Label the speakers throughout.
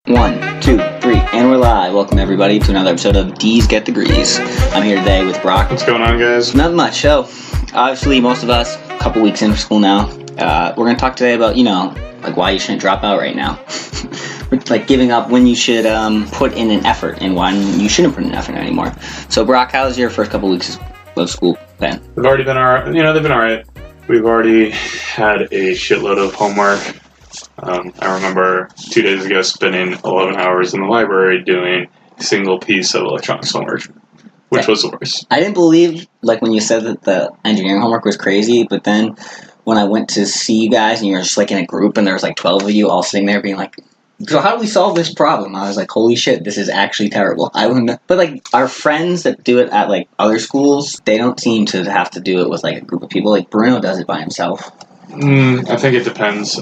Speaker 1: 1, 2, 3, and we're live. Welcome everybody to another episode of D's Get Degrees. I'm here today with Brock.
Speaker 2: What's going on, guys?
Speaker 1: Not much. So, obviously, most of us, a couple weeks into school now, we're going to talk today about, why you shouldn't drop out right now. Like giving up when you should put in an effort and when you shouldn't put in an effort anymore. So, Brock, how's your first couple weeks of school been?
Speaker 2: They've already been alright. They've been alright. We've already had a shitload of homework. I remember 2 days ago spending 11 hours in the library doing a single piece of electronics homework, which was the worst.
Speaker 1: I didn't believe, when you said that the engineering homework was crazy, but then when I went to see you guys and you were just in a group and there was 12 of you all sitting there being like, so how do we solve this problem? I was like, holy shit, this is actually terrible. I wouldn't. But our friends that do it at other schools, they don't seem to have to do it with a group of people. Bruno does it by himself.
Speaker 2: I think it depends.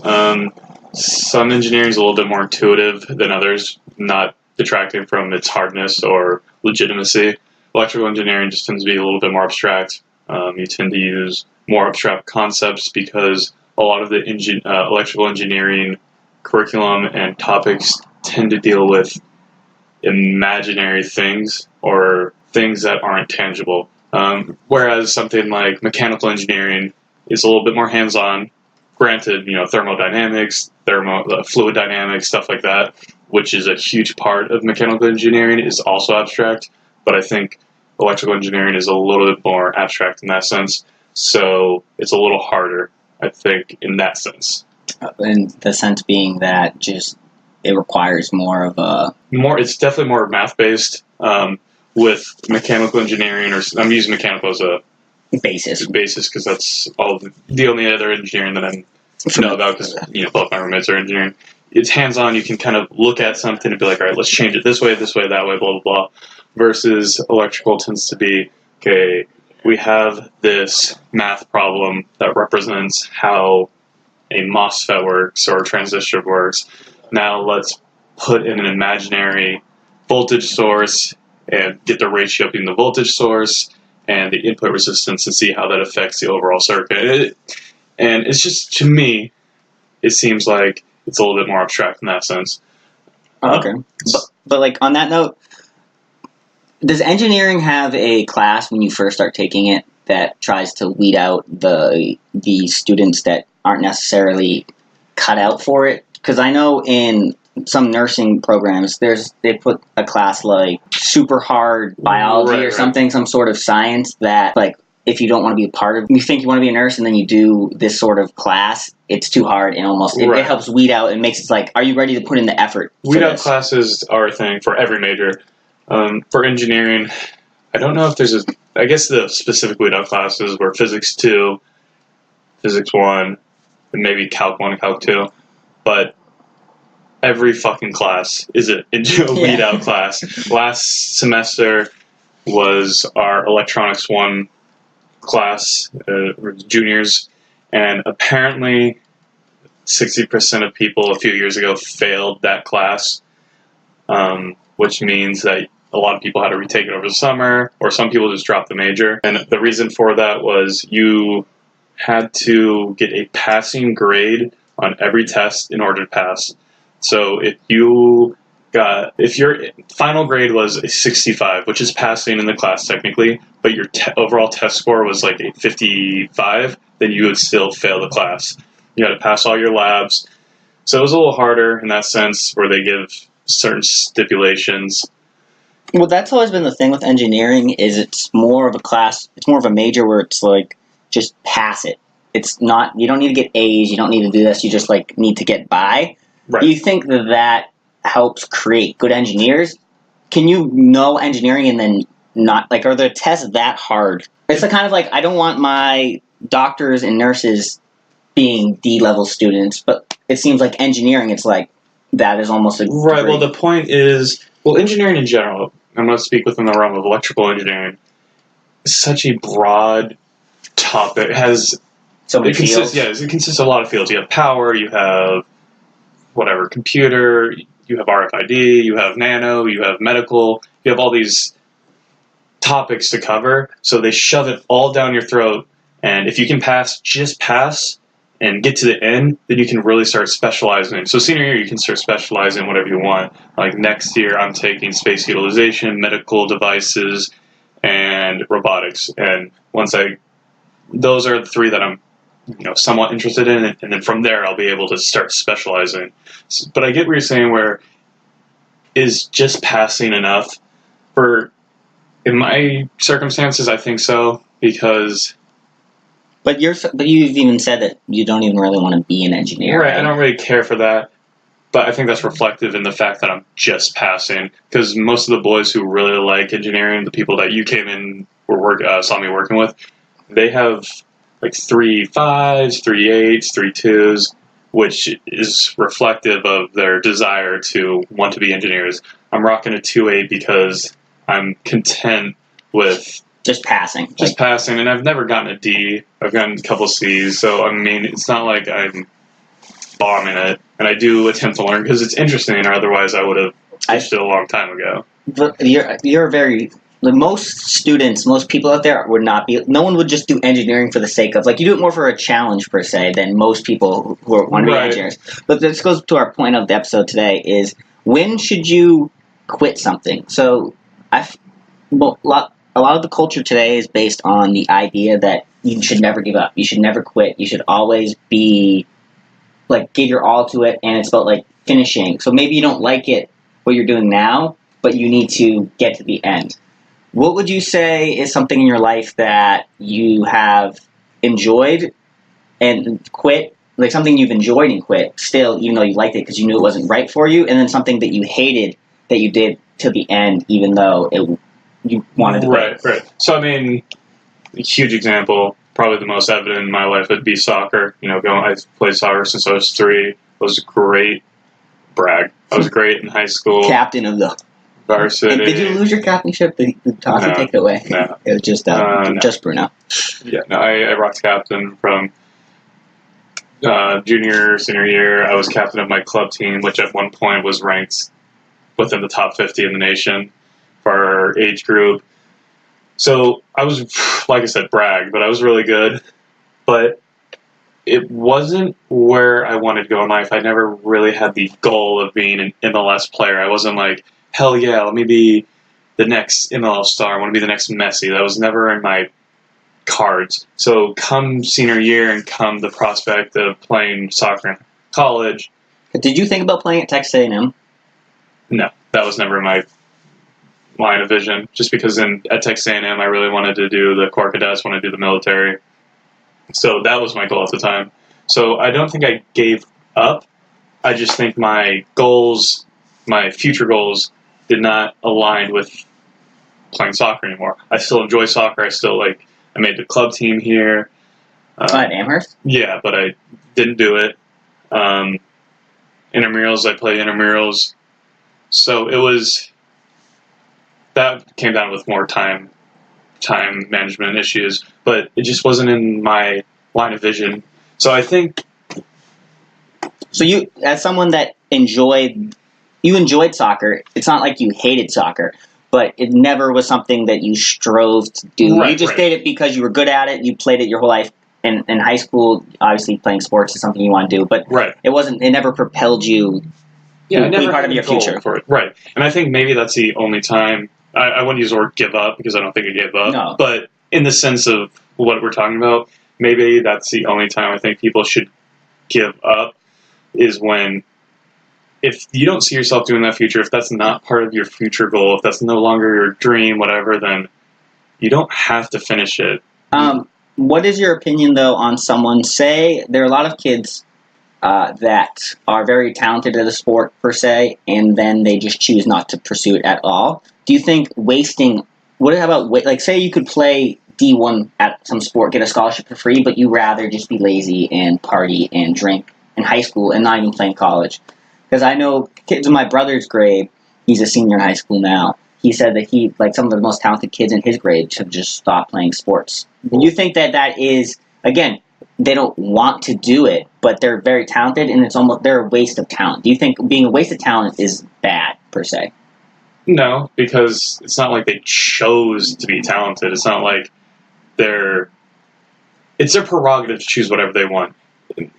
Speaker 2: Some engineering is a little bit more intuitive than others, not detracting from its hardness or legitimacy. Electrical engineering just tends to be a little bit more abstract. You tend to use more abstract concepts because a lot of the electrical engineering curriculum and topics tend to deal with imaginary things or things that aren't tangible. Whereas something like mechanical engineering is a little bit more hands-on. Granted, thermodynamics, fluid dynamics, stuff like that, which is a huge part of mechanical engineering, is also abstract. But I think electrical engineering is a little bit more abstract in that sense. So it's a little harder, I think, in that sense.
Speaker 1: In the sense being that it requires more of a...
Speaker 2: It's definitely more math-based. With mechanical engineering, or I'm using mechanical as a basis because that's all the only other engineering that I know about because both my roommates are engineering. It's hands-on. You can kind of look at something and be like, all right, let's change it this way, that way, blah, blah, blah. Versus electrical tends to be, okay, we have this math problem that represents how a MOSFET works or a transistor works. Now let's put in an imaginary voltage source and get the ratio between the voltage source and the input resistance and see how that affects the overall circuit. And it's just, to me, it seems like it's a little bit more abstract in that sense.
Speaker 1: Okay. But on that note, does engineering have a class when you first start taking it that tries to weed out the students that aren't necessarily cut out for it? Because I know in some nursing programs, they put a class like super hard biology or something, some sort of science that if you don't want to be a part of, you think you want to be a nurse and then you do this sort of class, it's too hard and almost it helps weed out and makes it are you ready to put in the effort?
Speaker 2: Weed out classes are a thing for every major. For engineering, I don't know if there's I guess the specific weed out classes were Physics 2, Physics 1, and maybe Calc 1 and Calc 2, but every fucking class is a weed out class. Last semester was our Electronics 1 class, juniors, and apparently 60% of people a few years ago failed that class, which means that a lot of people had to retake it over the summer, or some people just dropped the major. And the reason for that was you had to get a passing grade on every test in order to pass. So if your final grade was a 65, which is passing in the class technically, but your overall test score was a 55, then you would still fail the class. You had to pass all your labs. So it was a little harder in that sense where they give certain stipulations.
Speaker 1: Well, that's always been the thing with engineering is it's more of a class, it's more of a major where it's just pass it. It's not, you don't need to get A's, you don't need to do this, you just need to get by. Right. Do you think that helps create good engineers? Can you know engineering and then not, are the tests that hard? It's kind of I don't want my doctors and nurses being D-level students, but it seems like engineering, it's that is almost a
Speaker 2: right, degree. Well, the point is, engineering in general, I'm going to speak within the realm of electrical engineering, is such a broad topic. It has
Speaker 1: so many fields.
Speaker 2: It consists of a lot of fields. You have power, you have computer, you have RFID, you have nano, you have medical, you have all these topics to cover, so they shove it all down your throat, and if you can pass, just pass, and get to the end, then you can really start specializing. So senior year, you can start specializing whatever you want. Like next year, I'm taking space utilization, medical devices, and robotics. And those are the three that I'm, somewhat interested in, and then from there, I'll be able to start specializing. But I get what you're saying. Where is just passing enough? In my circumstances, I think so, because.
Speaker 1: But you've even said that you don't even really want to be an engineer.
Speaker 2: Right, I don't really care for that. But I think that's reflective in the fact that I'm just passing. Because most of the boys who really like engineering, the people that you came in saw me working with, they have like 3.5s, 3.8s, 3.2s, which is reflective of their desire to want to be engineers. I'm rocking a 2.8 because I'm content with
Speaker 1: just passing.
Speaker 2: Passing, and I've never gotten a D. I've gotten a couple C's, so I mean, it's not like I'm bombing it. And I do attempt to learn because it's interesting, or otherwise I would have ditched it a long time ago.
Speaker 1: But you're very. Most students, most people out there would not be. No one would just do engineering for the sake of, like, you do it more for a challenge per se than most people who want to be engineers. But this goes to our point of the episode today: is when should you quit something? So a lot of the culture today is based on the idea that you should never give up. You should never quit. You should always be, like, give your all to it, and it's about, like, finishing. So maybe you don't like it, what you're doing now, but you need to get to the end. What would you say is something in your life that you have enjoyed and quit, like something you've enjoyed and quit still, even though you liked it because you knew it wasn't right for you, and then something that you hated that you did to the end, even though you wanted to quit?
Speaker 2: Right. So, I mean, a huge example, probably the most evident in my life would be soccer. I played soccer since I was 3. It was great. Brag. I was great in high school.
Speaker 1: Captain of the
Speaker 2: varsity.
Speaker 1: And did you lose your captainship? Did Tasha take it away?
Speaker 2: No.
Speaker 1: It was just Bruno.
Speaker 2: Yeah, no, I rocked captain from junior, senior year. I was captain of my club team, which at one point was ranked within the top 50 in the nation for our age group. So I was, like I said, brag, but I was really good. But it wasn't where I wanted to go in life. I never really had the goal of being an MLS player. I wasn't like, hell yeah, let me be the next MLS star. I want to be the next Messi. That was never in my cards. So come senior year and come the prospect of playing soccer in college.
Speaker 1: Did you think about playing at Texas A&M?
Speaker 2: No, that was never my line of vision. Just because at Texas A&M, I really wanted to do the Corps Cadets, wanted to do the military. So that was my goal at the time. So I don't think I gave up. I just think my goals, my future goals, did not align with playing soccer anymore. I still enjoy soccer. I made the club team here.
Speaker 1: At Amherst?
Speaker 2: Yeah, but I didn't do it. Intramurals, I played intramurals. So that came down with more time management issues, but it just wasn't in my line of vision. So I think.
Speaker 1: So you, as someone that enjoyed soccer, it's not like you hated soccer, but it never was something that you strove to do.
Speaker 2: Right,
Speaker 1: you just did it because you were good at it. You played it your whole life. In high school, obviously playing sports is something you want to do, but it never propelled you to be part of your future.
Speaker 2: For it. Right. And I think maybe that's the only time. I wouldn't use the word give up because I don't think I gave up.
Speaker 1: No.
Speaker 2: But in the sense of what we're talking about, maybe that's the only time I think people should give up is when, if you don't see yourself doing that future, if that's not part of your future goal, if that's no longer your dream, whatever, then you don't have to finish it.
Speaker 1: What is your opinion, though, on someone, say, there are a lot of kids that are very talented at a sport, per se, and then they just choose not to pursue it at all. Do you think say you could play D1 at some sport, get a scholarship for free, but you rather just be lazy and party and drink in high school and not even play in college? Because I know kids in my brother's grade, he's a senior in high school now, he said that some of the most talented kids in his grade have just stopped playing sports. Do you think that is, again, they don't want to do it, but they're very talented, and they're a waste of talent? Do you think being a waste of talent is bad, per se?
Speaker 2: No, because it's not like they chose to be talented. It's not like it's their prerogative to choose whatever they want.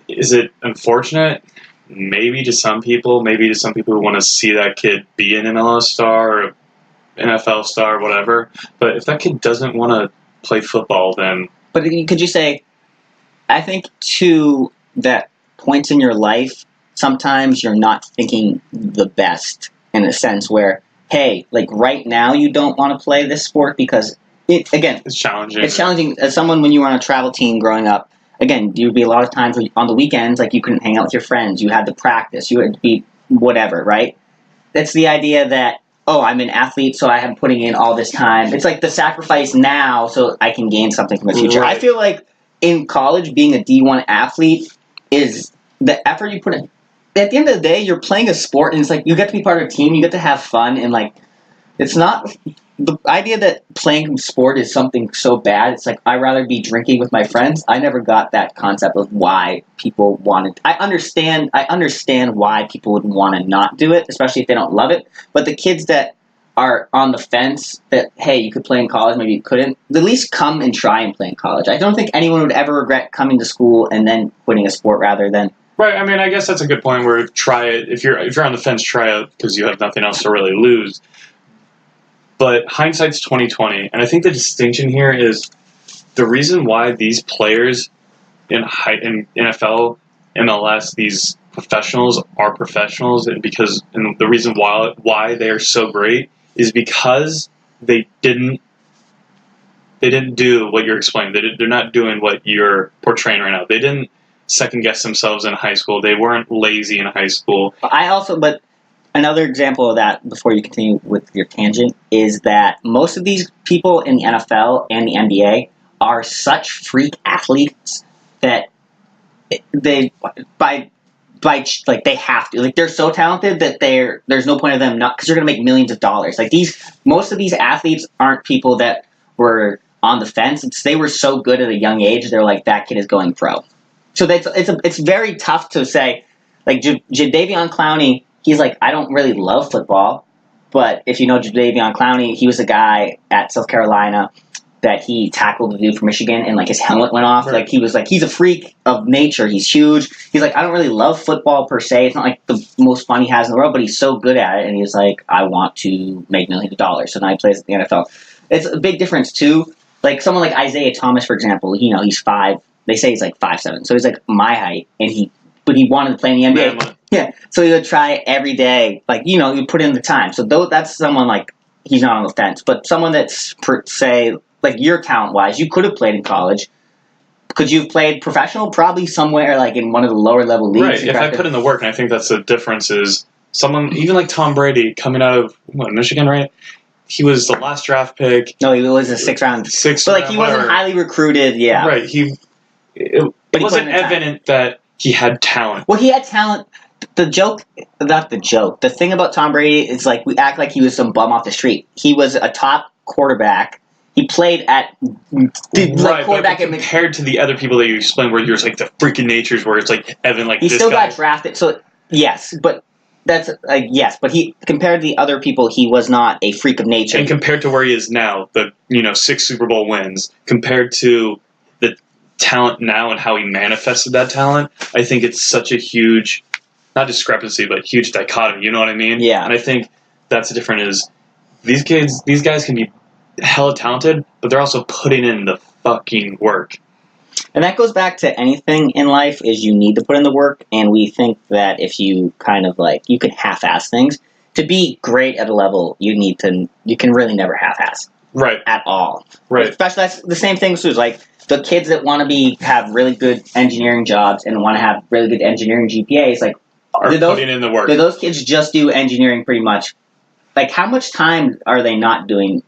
Speaker 2: is it unfortunate? Maybe to some people. Maybe to some people who want to see that kid be an MLS star or NFL star, whatever. But if that kid doesn't want to play football, then...
Speaker 1: But could you say, I think to that points in your life, sometimes you're not thinking the best in a sense where, hey, like right now you don't want to play this sport because,
Speaker 2: it's challenging.
Speaker 1: It's challenging. As someone, when you were on a travel team growing up, again, there would be a lot of times on the weekends, like you couldn't hang out with your friends. You had to practice. You had to be whatever, right? That's the idea that, oh, I'm an athlete, so I am putting in all this time. It's like the sacrifice now so I can gain something from the future.
Speaker 2: Right.
Speaker 1: I feel like in college, being a D1 athlete is the effort you put in. At the end of the day, you're playing a sport, and it's like you get to be part of a team, you get to have fun, and like it's not the idea that playing sport is something so bad. It's like I'd rather be drinking with my friends. I never got that concept of why people wanted. I understand why people would want to not do it, especially if they don't love it. But the kids that are on the fence that, hey, you could play in college, maybe you couldn't, at least come and try and play in college. I don't think anyone would ever regret coming to school and then quitting a sport rather than...
Speaker 2: Right, I mean, I guess that's a good point where try it. If you're on the fence, try it because you have nothing else to really lose. But hindsight's 20/20, and I think the distinction here is the reason why these players in NFL, MLS, these professionals are professionals, and the reason why they are so great is because they didn't do what you're explaining. They're not doing what you're portraying right now. They didn't second guess themselves in high school. They weren't lazy in high school.
Speaker 1: But another example of that, before you continue with your tangent, is that most of these people in the NFL and the NBA are such freak athletes that they they have to, like, they're so talented that there's no point of them not, because they're going to make millions of dollars. Like most of these athletes aren't people that were on the fence. They were so good at a young age. They're like, that kid is going pro. So it's very tough to say, like Jadeveon Clowney. He's like, I don't really love football, but if you know Jadeveon Clowney, he was a guy at South Carolina that he tackled the dude from Michigan, and like his helmet went off. Right. Like he's a freak of nature. He's huge. He's like, I don't really love football per se. It's not like the most fun he has in the world, but he's so good at it, and he's like, I want to make millions of dollars. So now he plays at the NFL. It's a big difference too. Like someone like Isaiah Thomas, for example. He's 5. They say he's like 5'7", so he's like my height, but he wanted to play in the NBA. Yeah, so he would try every day. Like, you put in the time. So that's someone like, he's not on the fence. But someone that's, say, like your talent-wise, you could have played in college. Could you have played professional? Probably somewhere like in one of the lower-level leagues.
Speaker 2: Right, if I put in the work, and I think that's the difference is someone, even like Tom Brady, coming out of, Michigan, right? He was the last draft pick.
Speaker 1: No, he was a 6th round.
Speaker 2: But
Speaker 1: like, he wasn't highly recruited, yeah.
Speaker 2: Right, it wasn't evident that he had talent.
Speaker 1: Well, he had talent. The thing about Tom Brady is like we act like he was some bum off the street. He was a top quarterback. He played at
Speaker 2: quarterback. But compared to the other people that you explained, where you're like the freaking natures, where it's like Evan, like
Speaker 1: he still got drafted. So yes, but that's but he compared to the other people, he was not a freak of nature.
Speaker 2: And compared to where he is now, the 6 Super Bowl wins, compared to the talent now and how he manifested that talent, I think it's such a huge, not discrepancy, but huge dichotomy. You know what I mean?
Speaker 1: Yeah.
Speaker 2: And I think that's the difference is these guys can be hella talented, but they're also putting in the fucking work.
Speaker 1: And that goes back to anything in life is you need to put in the work, and we think that if you kind of like, you can half-ass things. To be great at a level, you can really never half-ass.
Speaker 2: Right.
Speaker 1: At all.
Speaker 2: Right.
Speaker 1: Especially, that's the same thing too, like the kids that want to have really good engineering jobs and want to have really good engineering GPAs, like,
Speaker 2: are putting in the work.
Speaker 1: Do those kids just do engineering pretty much? Like, how much time are they not doing,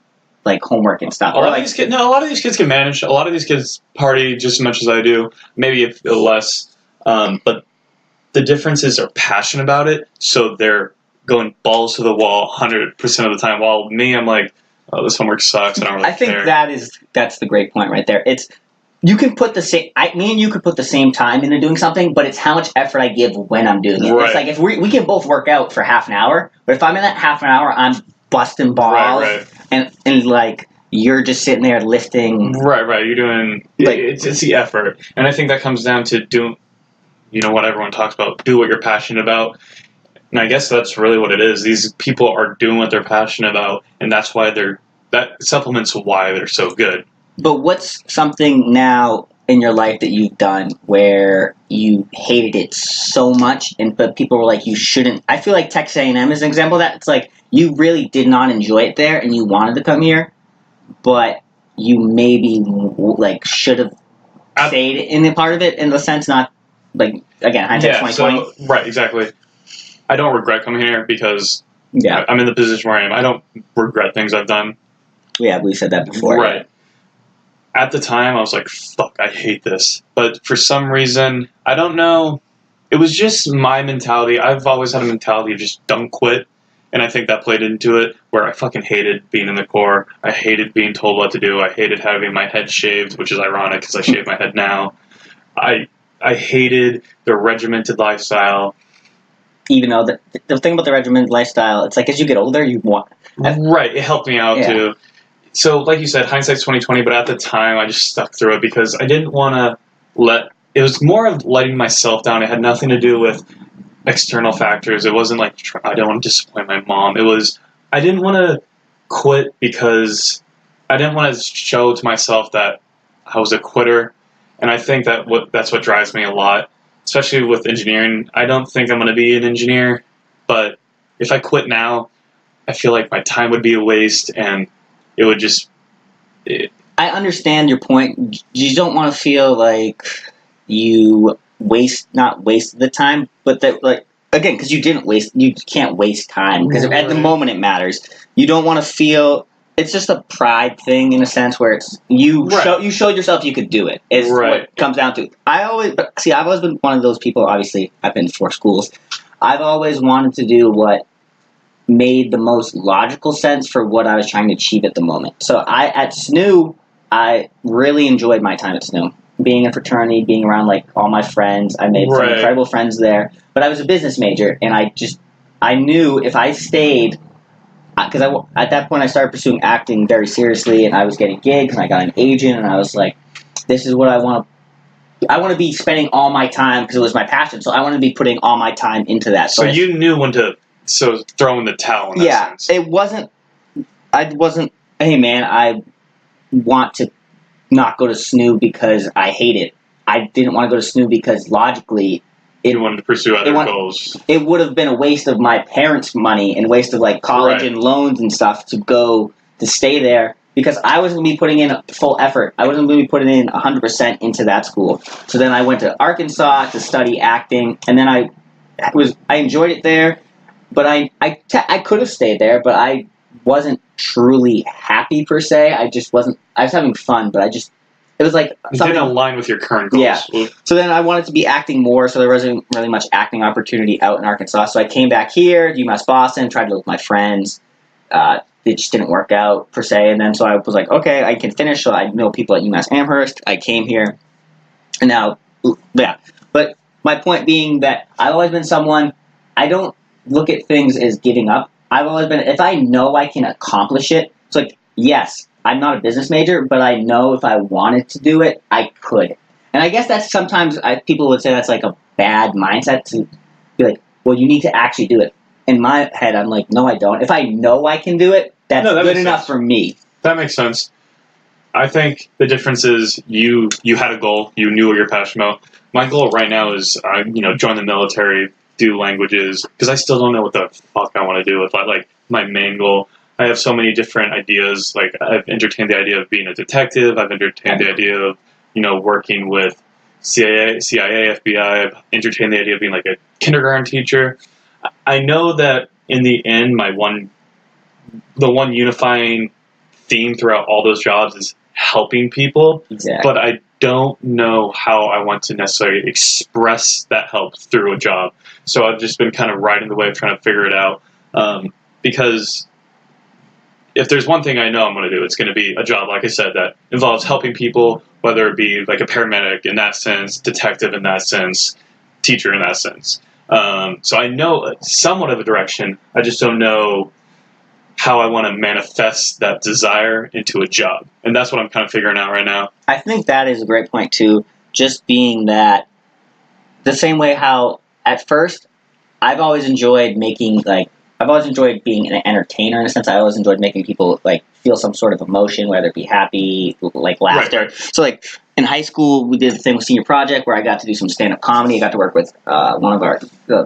Speaker 1: like, homework and stuff?
Speaker 2: A lot of these kids can manage. A lot of these kids party just as much as I do, maybe if less. But the difference is they're passionate about it, so they're going balls to the wall 100% of the time. While me, I'm like, oh, this homework sucks. I don't really care.
Speaker 1: I think that's the great point right there. It's you can put the same. Me and you could put the same time into doing something, but it's how much effort I give when I'm doing it. Right. It's like if we can both work out for half an hour, but if I'm in that half an hour, I'm busting balls, and like you're just sitting there lifting.
Speaker 2: Right. You're doing. Like, it's the effort, and I think that comes down to what everyone talks about, do what you're passionate about. And I guess that's really what it is. These people are doing what they're passionate about, and that's why that supplements why they're so good.
Speaker 1: But what's something now in your life that you've done where you hated it so much, but people were like, you shouldn't? I feel like Texas A&M is an example of that. It's like you really did not enjoy it there, and you wanted to come here, but you maybe like should have stayed in the part of it, in the sense, not like, again, hindsight 2020.
Speaker 2: So, right, exactly. I don't regret coming here because
Speaker 1: Yeah,
Speaker 2: I'm in the position where I am. I don't regret things I've done.
Speaker 1: yeah, we said that before.
Speaker 2: Right. At the time, I was like, fuck, I hate this. But for some reason, I don't know, it was just my mentality. I've always had a mentality of just don't quit. And I think that played into it, where I fucking hated being in the Corps. I hated being told what to do. I hated having my head shaved, which is ironic because I shave my head now. I hated the regimented lifestyle.
Speaker 1: Even though the thing about the regimented lifestyle, it's like as you get older, you want...
Speaker 2: Right, it helped me out too. So, like you said, hindsight's 2020, but at the time, I just stuck through it because I didn't want to it was more of letting myself down. It had nothing to do with external factors. It wasn't like, I don't want to disappoint my mom. It was, I didn't want to quit because I didn't want to show to myself that I was a quitter. And I think that's what drives me a lot, especially with engineering. I don't think I'm going to be an engineer, but if I quit now, I feel like my time would be a waste, and it would just...
Speaker 1: I understand your point. You don't want to feel like you not waste the time, but that, like, again, because you can't waste time, because at the moment it matters. You don't want to feel... It's just a pride thing, in a sense, where it's you showed yourself you could do it. Is what it comes down to. I've always been one of those people. Obviously, I've been to 4 schools. I've always wanted to do what made the most logical sense for what I was trying to achieve at the moment. So at SNU, I really enjoyed my time at SNU. Being in fraternity, being around like all my friends. I made some incredible friends there. But I was a business major, and I knew if I stayed, because at that point I started pursuing acting very seriously, and I was getting gigs, and I got an agent, and I was like, this is what I want to... I want to be spending all my time, because it was my passion, so I want to be putting all my time into that.
Speaker 2: So you knew when to throw in the towel in that sense.
Speaker 1: I wasn't, hey man, I want to not go to SNU because I hate it. I didn't want to go to SNU because logically...
Speaker 2: You wanted to pursue other goals.
Speaker 1: It would have been a waste of my parents' money and waste of like college and loans and stuff to stay there, because I wasn't going to be putting in full effort. I wasn't going to be putting in 100% into that school. So then I went to Arkansas to study acting, and then I enjoyed it there, but I could have stayed there, but I wasn't truly happy per se. I was having fun, but it was like
Speaker 2: something... It didn't align with your current goals.
Speaker 1: Yeah. So then I wanted to be acting more, so there wasn't really much acting opportunity out in Arkansas. So I came back here to UMass Boston, tried to live with my friends. It just didn't work out, per se. And then so I was like, okay, I can finish. So I know people at UMass Amherst. I came here. And now, yeah. But my point being that I've always been someone... I don't look at things as giving up. I've always been... If I know I can accomplish it... It's like, yes... I'm not a business major, but I know if I wanted to do it, I could. And I guess that's sometimes people would say that's like a bad mindset, to be like, well, you need to actually do it. In my head, I'm like, no, I don't. If I know I can do it, that's good enough for me.
Speaker 2: That makes sense. I think the difference is you had a goal, you knew what you're passionate about. My goal right now is, join the military, do languages, because I still don't know what the fuck I want to do with like my main goal. I have so many different ideas. Like, I've entertained the idea of being a detective. I've entertained the idea of, working with CIA, FBI. I've entertained the idea of being like a kindergarten teacher. I know that in the end, the one unifying theme throughout all those jobs is helping people.
Speaker 1: Exactly.
Speaker 2: But I don't know how I want to necessarily express that help through a job. So I've just been kind of riding the wave trying to figure it out. Because if there's one thing I know I'm going to do, it's going to be a job, like I said, that involves helping people, whether it be like a paramedic in that sense, detective in that sense, teacher in that sense. So I know somewhat of a direction. I just don't know how I want to manifest that desire into a job. And that's what I'm kind of figuring out right now.
Speaker 1: I think that is a great point, too. Just being that the same way how at first I've always enjoyed I've always enjoyed being an entertainer in a sense. I always enjoyed making people like feel some sort of emotion, whether it be happy, like laughter.
Speaker 2: Right.
Speaker 1: So like in high school, we did the thing with senior project where I got to do some stand up comedy. I got to work with one of our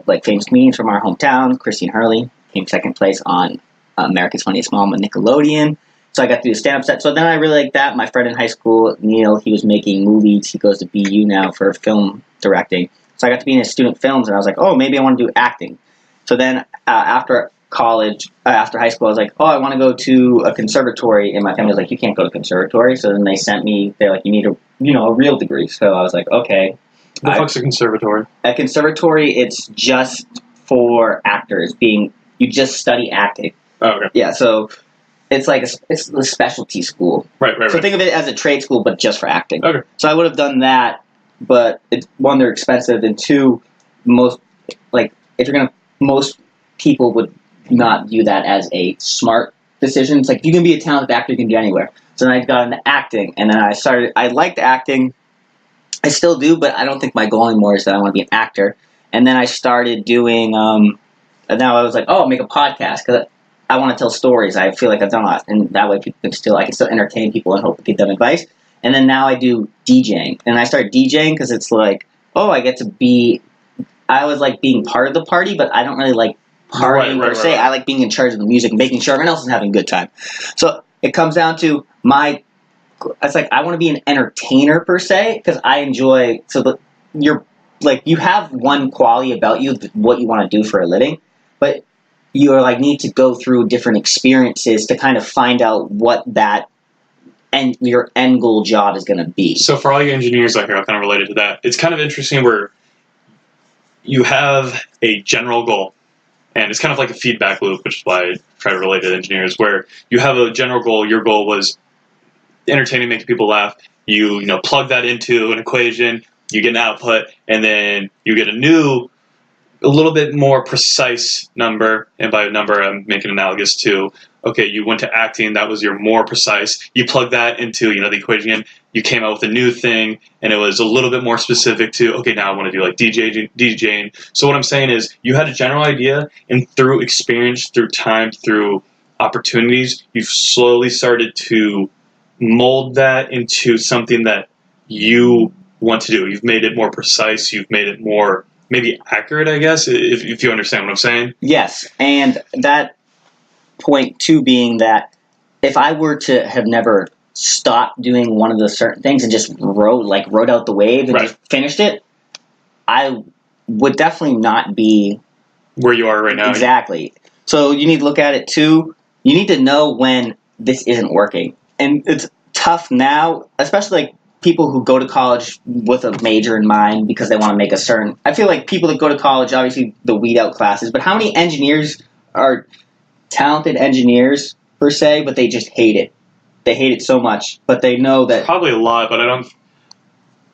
Speaker 1: like famous comedians from our hometown, Christine Hurley, came second place on America's Funniest Mom on Nickelodeon. So I got to do a stand up set. So then I really liked that. My friend in high school, Neil, he was making movies. He goes to BU now for film directing. So I got to be in his student films, and I was like, oh, maybe I want to do acting. So then after college, after high school, I was like, oh, I want to go to a conservatory. And my family was like, you can't go to conservatory. So then they sent me, they're like, you need a real degree. So I was like, okay.
Speaker 2: The fuck's a conservatory?
Speaker 1: A conservatory, it's just for actors you just study acting.
Speaker 2: Oh, okay.
Speaker 1: Yeah, so it's like it's a specialty school.
Speaker 2: Right.
Speaker 1: So think of it as a trade school, but just for acting.
Speaker 2: Okay.
Speaker 1: So I would have done that, but it's one, they're expensive, and two, most people would not view that as a smart decision. It's like if you can be a talented actor, you can get anywhere. So then I got into acting, and then I liked acting. I still do, but I don't think my goal anymore is that I want to be an actor. And then I started doing, and now I was like, oh, I'll make a podcast because I want to tell stories. I feel like I've done a lot, and that way I can still entertain people and hope to give them advice. And then now I do DJing, and I started DJing because it's like, oh, I get to be. I always like being part of the party, but I don't really like partying per se. I like being in charge of the music and making sure everyone else is having a good time. So it comes down to it's like I want to be an entertainer per se because I enjoy. So you have one quality about you, what you want to do for a living, but you need to go through different experiences to kind of find out what that and your end goal job is going to be.
Speaker 2: So for all you engineers out here, kind of related to that, it's kind of interesting where you have a general goal, and it's kind of like a feedback loop, which is why I try to relate to engineers, where you have a general goal. Your goal was entertaining, making people laugh. You plug that into an equation, you get an output, and then you get a little bit more precise number. And by number, I'm making analogous to, okay, you went to acting, that was your more precise. You plug that into the equation again. You came out with a new thing, and it was a little bit more specific to, okay, now I want to do like DJing. So what I'm saying is, you had a general idea, and through experience, through time, through opportunities, you've slowly started to mold that into something that you want to do. You've made it more precise. You've made it more maybe accurate, I guess, if you understand what I'm saying.
Speaker 1: Yes, and that point too being that if I were to have never stopped doing one of the certain things and just rode out the wave and just finished it, I would definitely not be
Speaker 2: where you are right now.
Speaker 1: Exactly. So you need to look at it too. You need to know when this isn't working. And it's tough now, especially people who go to college with a major in mind because they want to make a certain. I feel like people that go to college, obviously the weed out classes, but how many engineers are talented engineers per se, but they just hate it? They hate it so much, but they know that.
Speaker 2: Probably a lot, but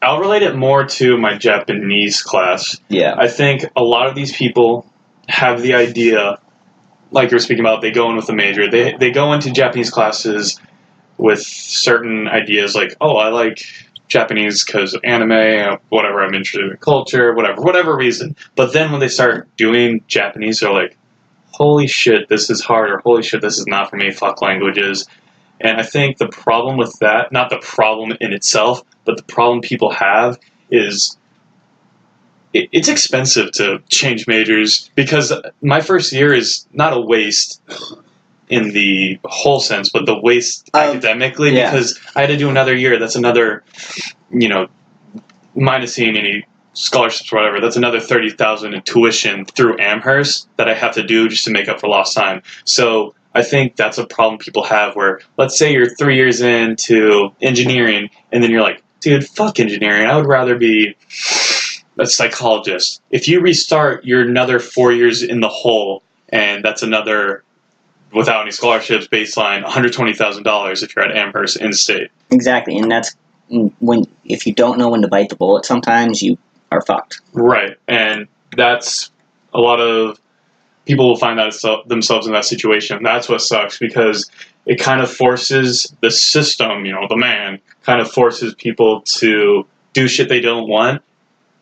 Speaker 2: I'll relate it more to my Japanese class.
Speaker 1: Yeah.
Speaker 2: I think a lot of these people have the idea, like you were speaking about, they go in with a major. They go into Japanese classes with certain ideas like, oh, I like Japanese because anime, whatever, I'm interested in culture, whatever reason. But then when they start doing Japanese, they're like, holy shit, this is hard, or holy shit, this is not for me, fuck languages. And I think the problem with that, not the problem in itself, but the problem people have is it's expensive to change majors, because my first year is not a waste in the whole sense, but the waste academically, because I had to do another year. That's another, minusing any scholarships or whatever, that's another $30,000 in tuition through Amherst that I have to do just to make up for lost time. So I think that's a problem people have where, let's say you're 3 years into engineering, and then you're like, dude, fuck engineering. I would rather be a psychologist. If you restart, you're another 4 years in the hole, and that's another, without any scholarships, baseline, $120,000 if you're at Amherst in-state.
Speaker 1: Exactly, and that's if you don't know when to bite the bullet, sometimes you are fucked.
Speaker 2: Right, and that's a lot of people will find themselves in that situation. That's what sucks, because it kind of forces the system, the man, kind of forces people to do shit they don't want,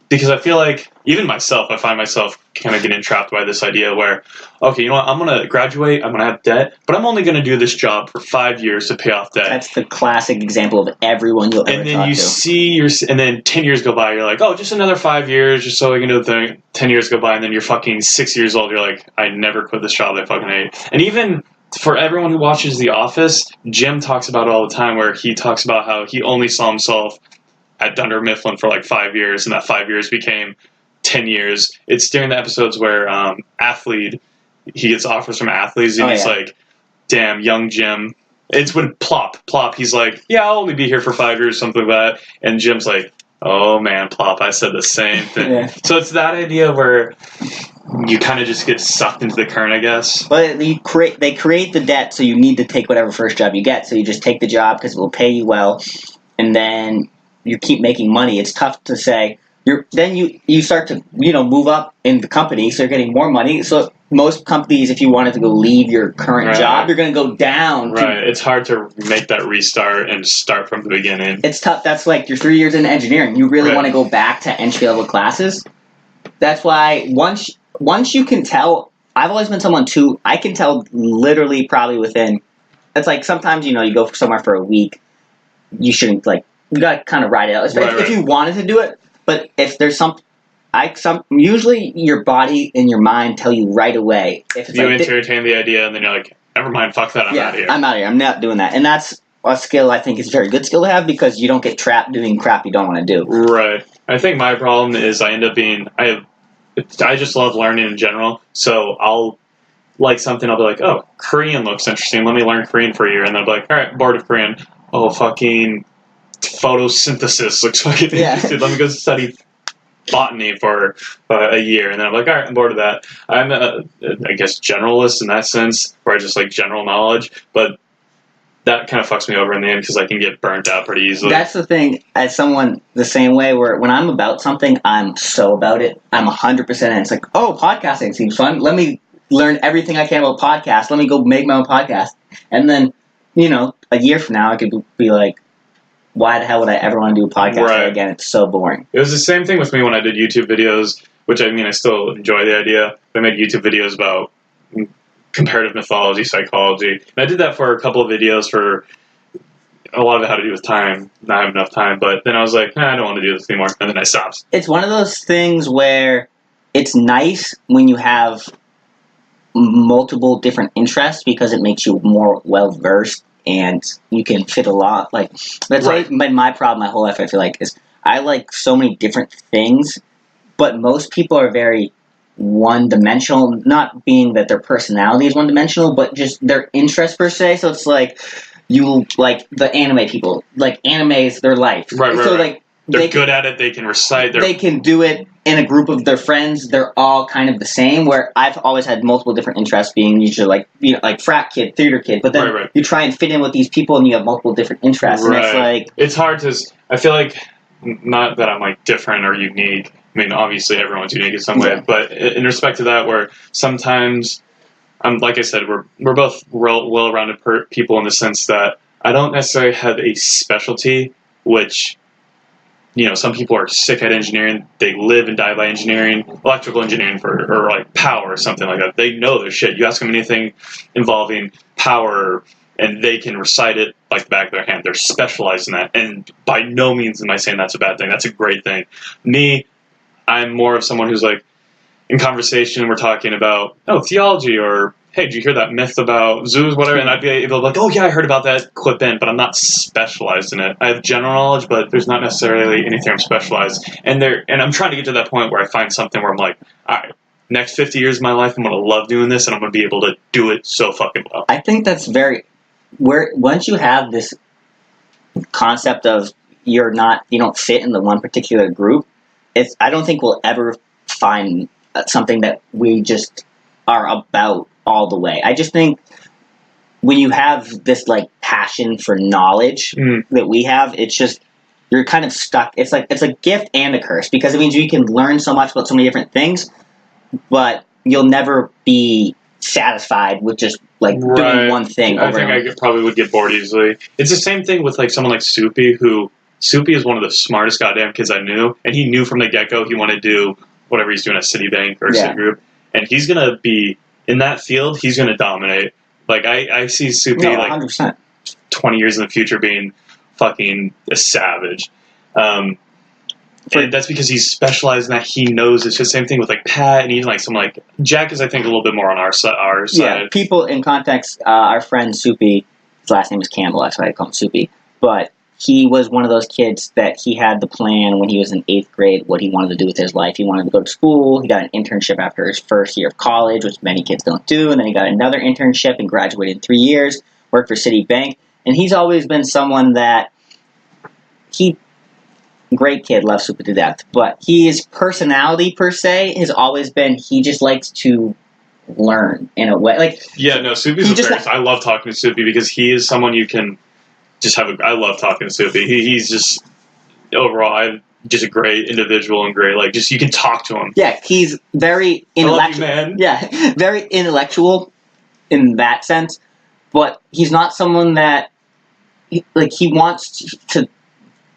Speaker 2: because I feel like even myself, I find myself kind of getting trapped by this idea where, okay, you know what, I'm going to graduate, I'm going to have debt, but I'm only going to do this job for 5 years to pay off debt.
Speaker 1: That's the classic example of everyone you'll ever
Speaker 2: And then
Speaker 1: talk
Speaker 2: you
Speaker 1: to.
Speaker 2: see and then 10 years go by, you're like, oh, just another 5 years, just so I can do the thing. 10 years go by, and then you're fucking 6 years old, you're like, I never quit this job I fucking hate. And even for everyone who watches The Office, Jim talks about it all the time, where he talks about how he only saw himself at Dunder Mifflin for like 5 years, and that 5 years became 10 years. It's during the episodes where Athlete, he gets offers from athletes, and he's like, damn, young Jim. It's when Plop, he's like, yeah, I'll only be here for 5 years, something like that. And Jim's like, oh man, Plop, I said the same thing.
Speaker 1: Yeah.
Speaker 2: So it's that idea where you kind of just get sucked into the current, I guess.
Speaker 1: But they create the debt, so you need to take whatever first job you get. So you just take the job because it will pay you well, and then you keep making money. It's tough to say. Then you start to move up in the company, so you're getting more money. So most companies, if you wanted to go leave your current job, you're going to go down.
Speaker 2: Right. It's hard to make that restart and start from the beginning.
Speaker 1: It's tough. That's like you're 3 years into engineering. You really want to go back to entry level classes. That's why once you can tell, I've always been someone too. I can tell literally probably within. It's like sometimes you go somewhere for a week. You shouldn't you got to kind of ride it out. If you wanted to do it, but if there's usually your body and your mind tell you right away. If
Speaker 2: you entertain the idea, and then you're like, never mind, fuck that, I'm out of here.
Speaker 1: I'm out of here. I'm not doing that. And that's a skill I think is a very good skill to have, because you don't get trapped doing crap you don't want to do.
Speaker 2: Right. I think my problem is I end up being, I just love learning in general, so I'll like something, I'll be like, oh, Korean looks interesting, let me learn Korean for a year, and then I'll be like, alright, bored of Korean. Oh, fucking photosynthesis looks fucking interesting, let me go study botany for a year, and then I'm like, alright, I'm bored of that. I'm I guess generalist in that sense, where I just like general knowledge, but that kind of fucks me over in the end because I can get burnt out pretty easily.
Speaker 1: That's the thing, as someone the same way, where when I'm about something, I'm so about it, I'm 100% in. It's like, oh, podcasting seems fun, let me learn everything I can about podcasts, let me go make my own podcast. And then, a year from now I could be like, why the hell would I ever want to do a podcast again? It's so boring. It
Speaker 2: was the same thing with me when I did YouTube videos, which I still enjoy the idea. I made YouTube videos about comparative mythology, psychology. And I did that for a couple of videos for a lot of it had to do with time, not having enough time. But then I was like, I don't want to do this anymore. And then I stopped.
Speaker 1: It's one of those things where it's nice when you have multiple different interests, because it makes you more well-versed and you can fit a lot. Like, that's my problem my whole life, I feel like, is I like so many different things, but most people are very one-dimensional, not being that their personality is one-dimensional, but just their interest per se. So it's like, you like the anime people, like anime is their life. Like,
Speaker 2: they're good at it, they can recite,
Speaker 1: they can do it in a group of their friends, they're all kind of the same, where I've always had multiple different interests, being usually like frat kid, theater kid, but then you try and fit in with these people and you have multiple different interests, and it's like...
Speaker 2: It's hard to... I feel like, not that I'm like different or unique, I mean, obviously everyone's unique in some way, but in respect to that, where sometimes, like I said, we're both well-rounded people in the sense that I don't necessarily have a specialty, which... some people are sick at engineering. They live and die by engineering, electrical engineering or like power or something like that. They know their shit. You ask them anything involving power, and they can recite it like the back of their hand. They're specialized in that. And by no means am I saying that's a bad thing. That's a great thing. Me, I'm more of someone who's like, in conversation, we're talking about, theology, or, hey, did you hear that myth about zoos, whatever? And I'd be able to be like, oh, yeah, I heard about that, clip in, but I'm not specialized in it. I have general knowledge, but there's not necessarily anything I'm specialized. And I'm trying to get to that point where I find something where I'm like, all right, next 50 years of my life, I'm going to love doing this, and I'm going to be able to do it so fucking well.
Speaker 1: I think that's once you have this concept of you don't fit in the one particular group, I don't think we'll ever find something that we just are about all the way. I just think when you have this like passion for knowledge that we have, it's just, you're kind of stuck. It's a gift and a curse, because it means you can learn so much about so many different things, but you'll never be satisfied with just like doing one thing.
Speaker 2: I think I probably would get bored easily. It's the same thing with like someone like Soupy, who Soupy is one of the smartest goddamn kids I knew, and he knew from the get-go he wanted to do whatever he's doing at Citibank or Citigroup, and he's going to be, in that field, he's going to dominate. Like, I see Soupy,
Speaker 1: 100%.
Speaker 2: 20 years in the future being fucking a savage. And that's because he's specialized in that. He knows it's the same thing with, like, Pat, and even, like, someone like Jack is, I think, a little bit more on our side.
Speaker 1: Yeah, people in context, our friend Soupy, his last name is Campbell, that's why I call him Soupy, but he was one of those kids that he had the plan when he was in 8th grade, what he wanted to do with his life. He wanted to go to school. He got an internship after his first year of college, which many kids don't do, and then he got another internship and graduated in 3 years, worked for Citibank, and he's always been someone that great kid, loves Super to death, but his personality per se has always been he just likes to learn in a way. Like,
Speaker 2: yeah, no, Soupy's I love talking to Soupy because he is someone you can just have I love talking to Soupy. He's just overall just a great individual and great, like, just you can talk to him.
Speaker 1: Yeah, he's very intellectual.
Speaker 2: I love you, man.
Speaker 1: Yeah, very intellectual in that sense, but he's not someone that he wants to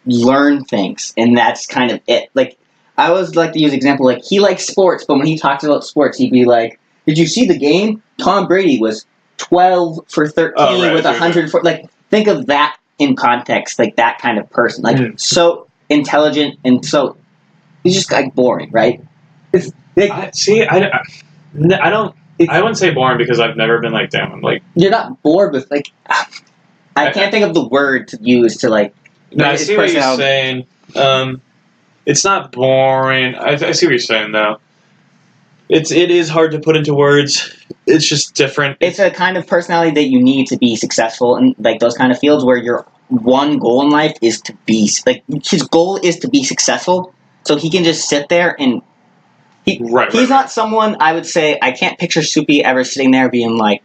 Speaker 1: learn things, and that's kind of it. Like, I always like to use an example, like, he likes sports, but when he talks about sports, he'd be like, did you see the game? Tom Brady was 12 for 13 with 104. Like, think of that in context, like, that kind of person. Like, so intelligent, and so, he's just, like, boring, right?
Speaker 2: I wouldn't say boring because I've never been like, damn, I'm like...
Speaker 1: You're not bored with, like... I can't think of the word to use to, like...
Speaker 2: No, I see what you're saying. It's not boring. I see what you're saying, though. It is hard to put into words. It's just different.
Speaker 1: It's a kind of personality that you need to be successful in, like, those kind of fields where your one goal in life is to be... Like, his goal is to be successful, so he can just sit there and... He's not someone, I would say, I can't picture Soupy ever sitting there being like,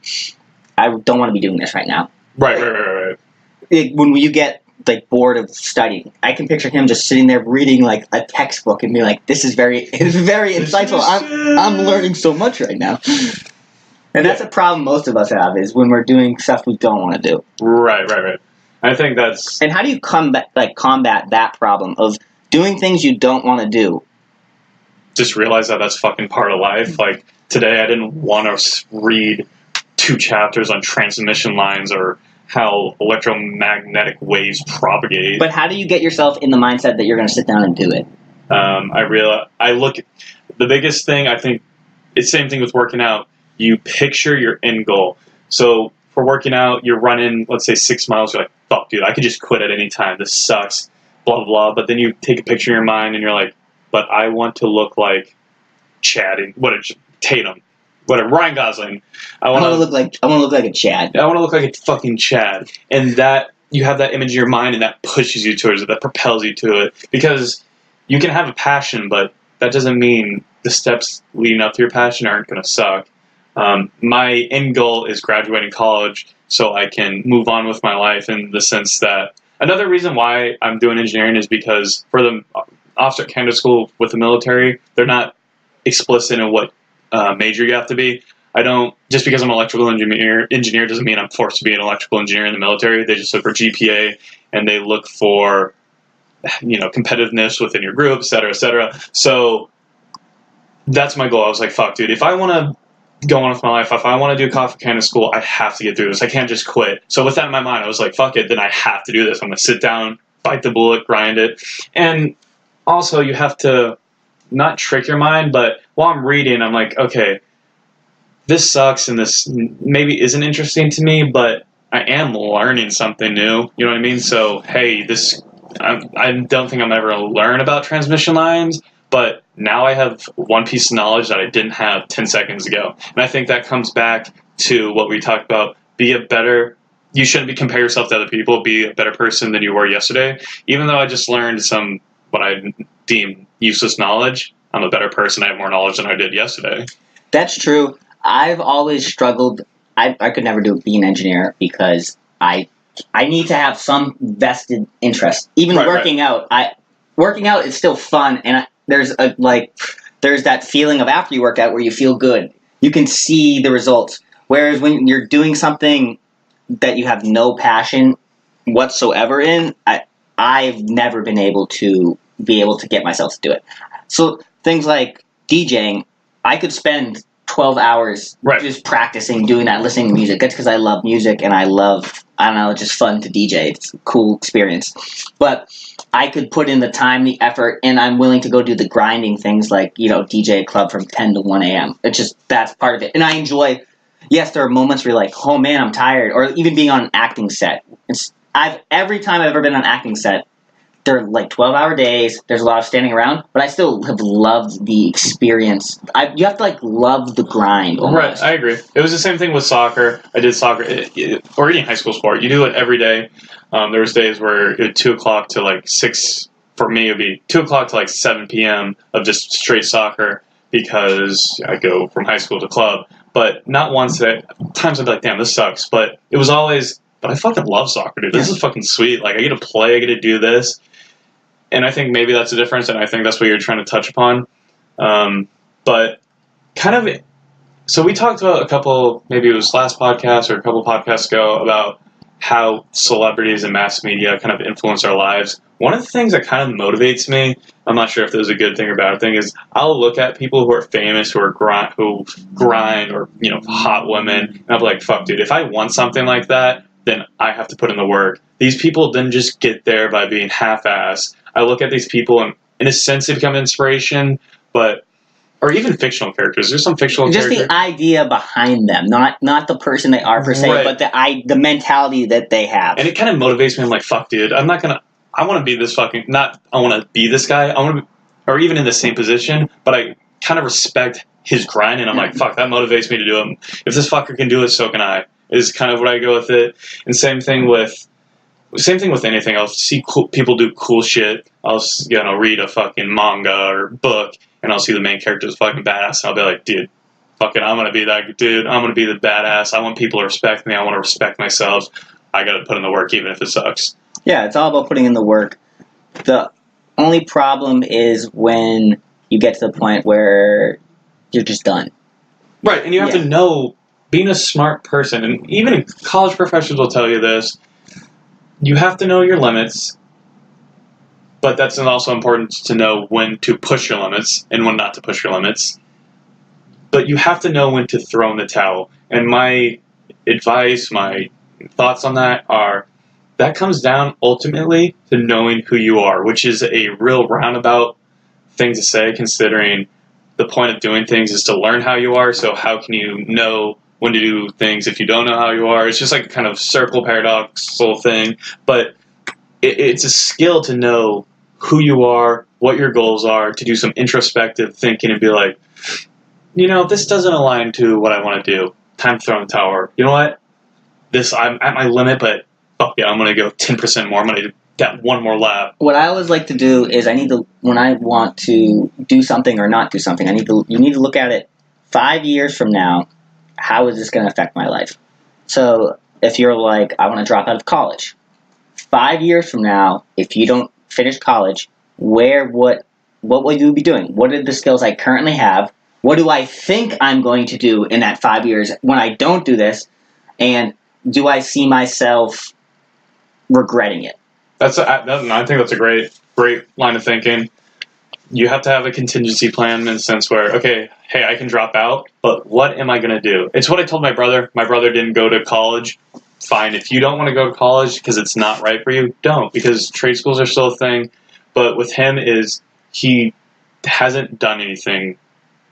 Speaker 1: I don't want to be doing this right now.
Speaker 2: Right.
Speaker 1: When you get, like, bored of studying, I can picture him just sitting there reading, like, a textbook and be like, it's very insightful. I'm learning so much right now. And that's a problem most of us have, is when we're doing stuff we don't want to do.
Speaker 2: Right. I think that's...
Speaker 1: And how do you combat that problem of doing things you don't want to do?
Speaker 2: Just realize that that's fucking part of life. Like, today I didn't want to read 2 chapters on transmission lines or how electromagnetic waves propagate.
Speaker 1: But how do you get yourself in the mindset that you're going to sit down and do it?
Speaker 2: The biggest thing, I think, it's the same thing with working out. You picture your end goal. So for working out, you're running, let's say, 6 miles. You're like, fuck, dude, I could just quit at any time. This sucks, blah, blah, blah. But then you take a picture in your mind and you're like, but I want to look like Tatum, Ryan Gosling. I want to look like
Speaker 1: a Chad.
Speaker 2: I want to look like a fucking Chad, and that you have that image in your mind, and that pushes you towards it, that propels you to it. Because you can have a passion, but that doesn't mean the steps leading up to your passion aren't going to suck. My end goal is graduating college, so I can move on with my life. In the sense that another reason why I'm doing engineering is because for the officer candidate school with the military, they're not explicit in what major you have to be. I don't, just because I'm an electrical engineer doesn't mean I'm forced to be an electrical engineer in the military. They just look for GPA, and they look for, competitiveness within your group, et cetera, et cetera. So that's my goal. I was like, fuck, dude, if I want to go on with my life, if I want to do coffee candidate school, I have to get through this. I can't just quit. So with that in my mind, I was like, fuck it, then I have to do this. I'm going to sit down, bite the bullet, grind it. And also, you have to not trick your mind, but while I'm reading, I'm like, okay, this sucks and this maybe isn't interesting to me, but I am learning something new. You know what I mean? So, hey, I don't think I'm ever going to learn about transmission lines, but now I have one piece of knowledge that I didn't have 10 seconds ago. And I think that comes back to what we talked about. You shouldn't compare yourself to other people. Be a better person than you were yesterday. Even though I just learned some what I deem useless knowledge, I'm a better person. I have more knowledge than I did yesterday.
Speaker 1: That's true. I've always struggled. I could never be an engineer because I need to have some vested interest. Even working out. Working out is still fun, and there's that feeling of after you work out where you feel good. You can see the results. Whereas when you're doing something that you have no passion whatsoever in, I've never been able to get myself to do it. So things like DJing, I could spend 12 hours just practicing doing that, listening to music. That's because I love music and I don't know, it's just fun to DJ. It's a cool experience. But I could put in the time, the effort, and I'm willing to go do the grinding things like, DJ a club from 10 to 1 a.m. It's just, that's part of it. And I enjoy, yes, there are moments where you're like, oh man, I'm tired. Or even being on an acting set. Every time I've ever been on an acting set, they're like 12-hour days. There's a lot of standing around, but I still have loved the experience. You have to love the grind. Almost.
Speaker 2: Right, I agree. It was the same thing with soccer. I did soccer, or any high school sport. You do it every day. There was days where it was 2 o'clock to 6. For me, it would be 2 o'clock to 7 p.m. of just straight soccer because I go from high school to club. But not once times I'd be like, damn, this sucks. But it was always, but I fucking love soccer, dude. This is fucking sweet. I get to play. I get to do this. And I think maybe that's the difference, and I think that's what you're trying to touch upon. But kind of, so we talked about a couple, maybe it was last podcast or a couple podcasts ago, about how celebrities and mass media kind of influence our lives. One of the things that kind of motivates me, I'm not sure if this is a good thing or bad thing, is I'll look at people who are famous, who grind, or hot women, and I'll be like, fuck, dude, if I want something like that, then I have to put in the work. These people didn't just get there by being half-assed. I look at these people and, in a sense, they become inspiration, or even fictional characters. There's some fictional characters.
Speaker 1: Just the idea behind them, not the person they are per se, but the mentality that they have.
Speaker 2: And it kind of motivates me. I'm like, fuck, dude, I want to be this I want to be this guy. I want to be, or even in the same position, but I kind of respect his grind, and I'm like, fuck, that motivates me to do it. If this fucker can do it, so can I, is kind of what I go with it. And same thing with anything. I'll see people do cool shit. I'll read a fucking manga or book, and I'll see the main character is fucking badass, and I'll be like, dude, fucking, I'm gonna be that dude. I'm gonna be the badass. I want people to respect me. I want to respect myself. I gotta put in the work, even if it sucks.
Speaker 1: Yeah, it's all about putting in the work. The only problem is when you get to the point where you're just done.
Speaker 2: Right, and you have to know, being a smart person, and even college professors will tell you this, you have to know your limits, but that's also important to know when to push your limits and when not to push your limits. But you have to know when to throw in the towel. And my advice, my thoughts on that comes down ultimately to knowing who you are, which is a real roundabout thing to say, considering the point of doing things is to learn how you are. So how can you know when to do things if you don't know how you are? It's just like a kind of circle paradoxical thing. But it's a skill to know who you are, what your goals are, to do some introspective thinking and be like, this doesn't align to what I want to do. Time to throw in the towel. You know what? I'm at my limit, but fuck yeah, I'm going to go 10% more. I'm going to do that one more lap.
Speaker 1: What I always like to do is when I want to do something or not do something, you need to look at it 5 years from now. How is this going to affect my life? So if you're like, I want to drop out of college, 5 years from now, if you don't finish college, what will you be doing? What are the skills I currently have? What do I think I'm going to do in that 5 years when I don't do this? And do I see myself regretting it?
Speaker 2: I think that's a great line of thinking. You have to have a contingency plan in the sense where, okay, hey, I can drop out, but what am I going to do? It's what I told my brother. My brother didn't go to college. Fine, if you don't want to go to college because it's not right for you, don't, because trade schools are still a thing. But with him he hasn't done anything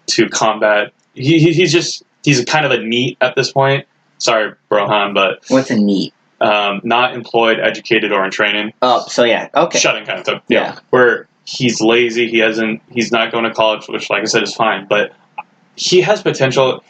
Speaker 2: to combat. He's kind of a NEET at this point. Sorry, Brohan, but
Speaker 1: what's a NEET?
Speaker 2: Not employed, educated, or in training.
Speaker 1: Oh, so yeah, okay.
Speaker 2: Shutting kind of thing. Yeah. Where he's lazy, he's not going to college, which, like I said, is fine. But he has potential.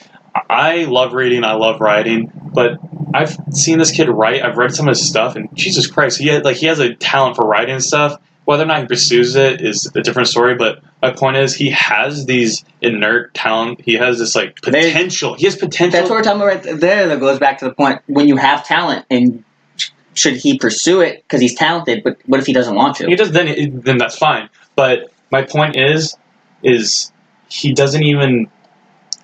Speaker 2: I love reading, I love writing, but I've seen this kid write. I've read some of his stuff, and Jesus Christ, he has a talent for writing stuff. Whether or not he pursues it is a different story, but my point is he has these inert talent. He has this potential. He has potential.
Speaker 1: That's what we're talking about right there. That goes back to the point when you have talent, and should he pursue it because he's talented? But what if he doesn't want to?
Speaker 2: He does. Then that's fine. But my point is he doesn't even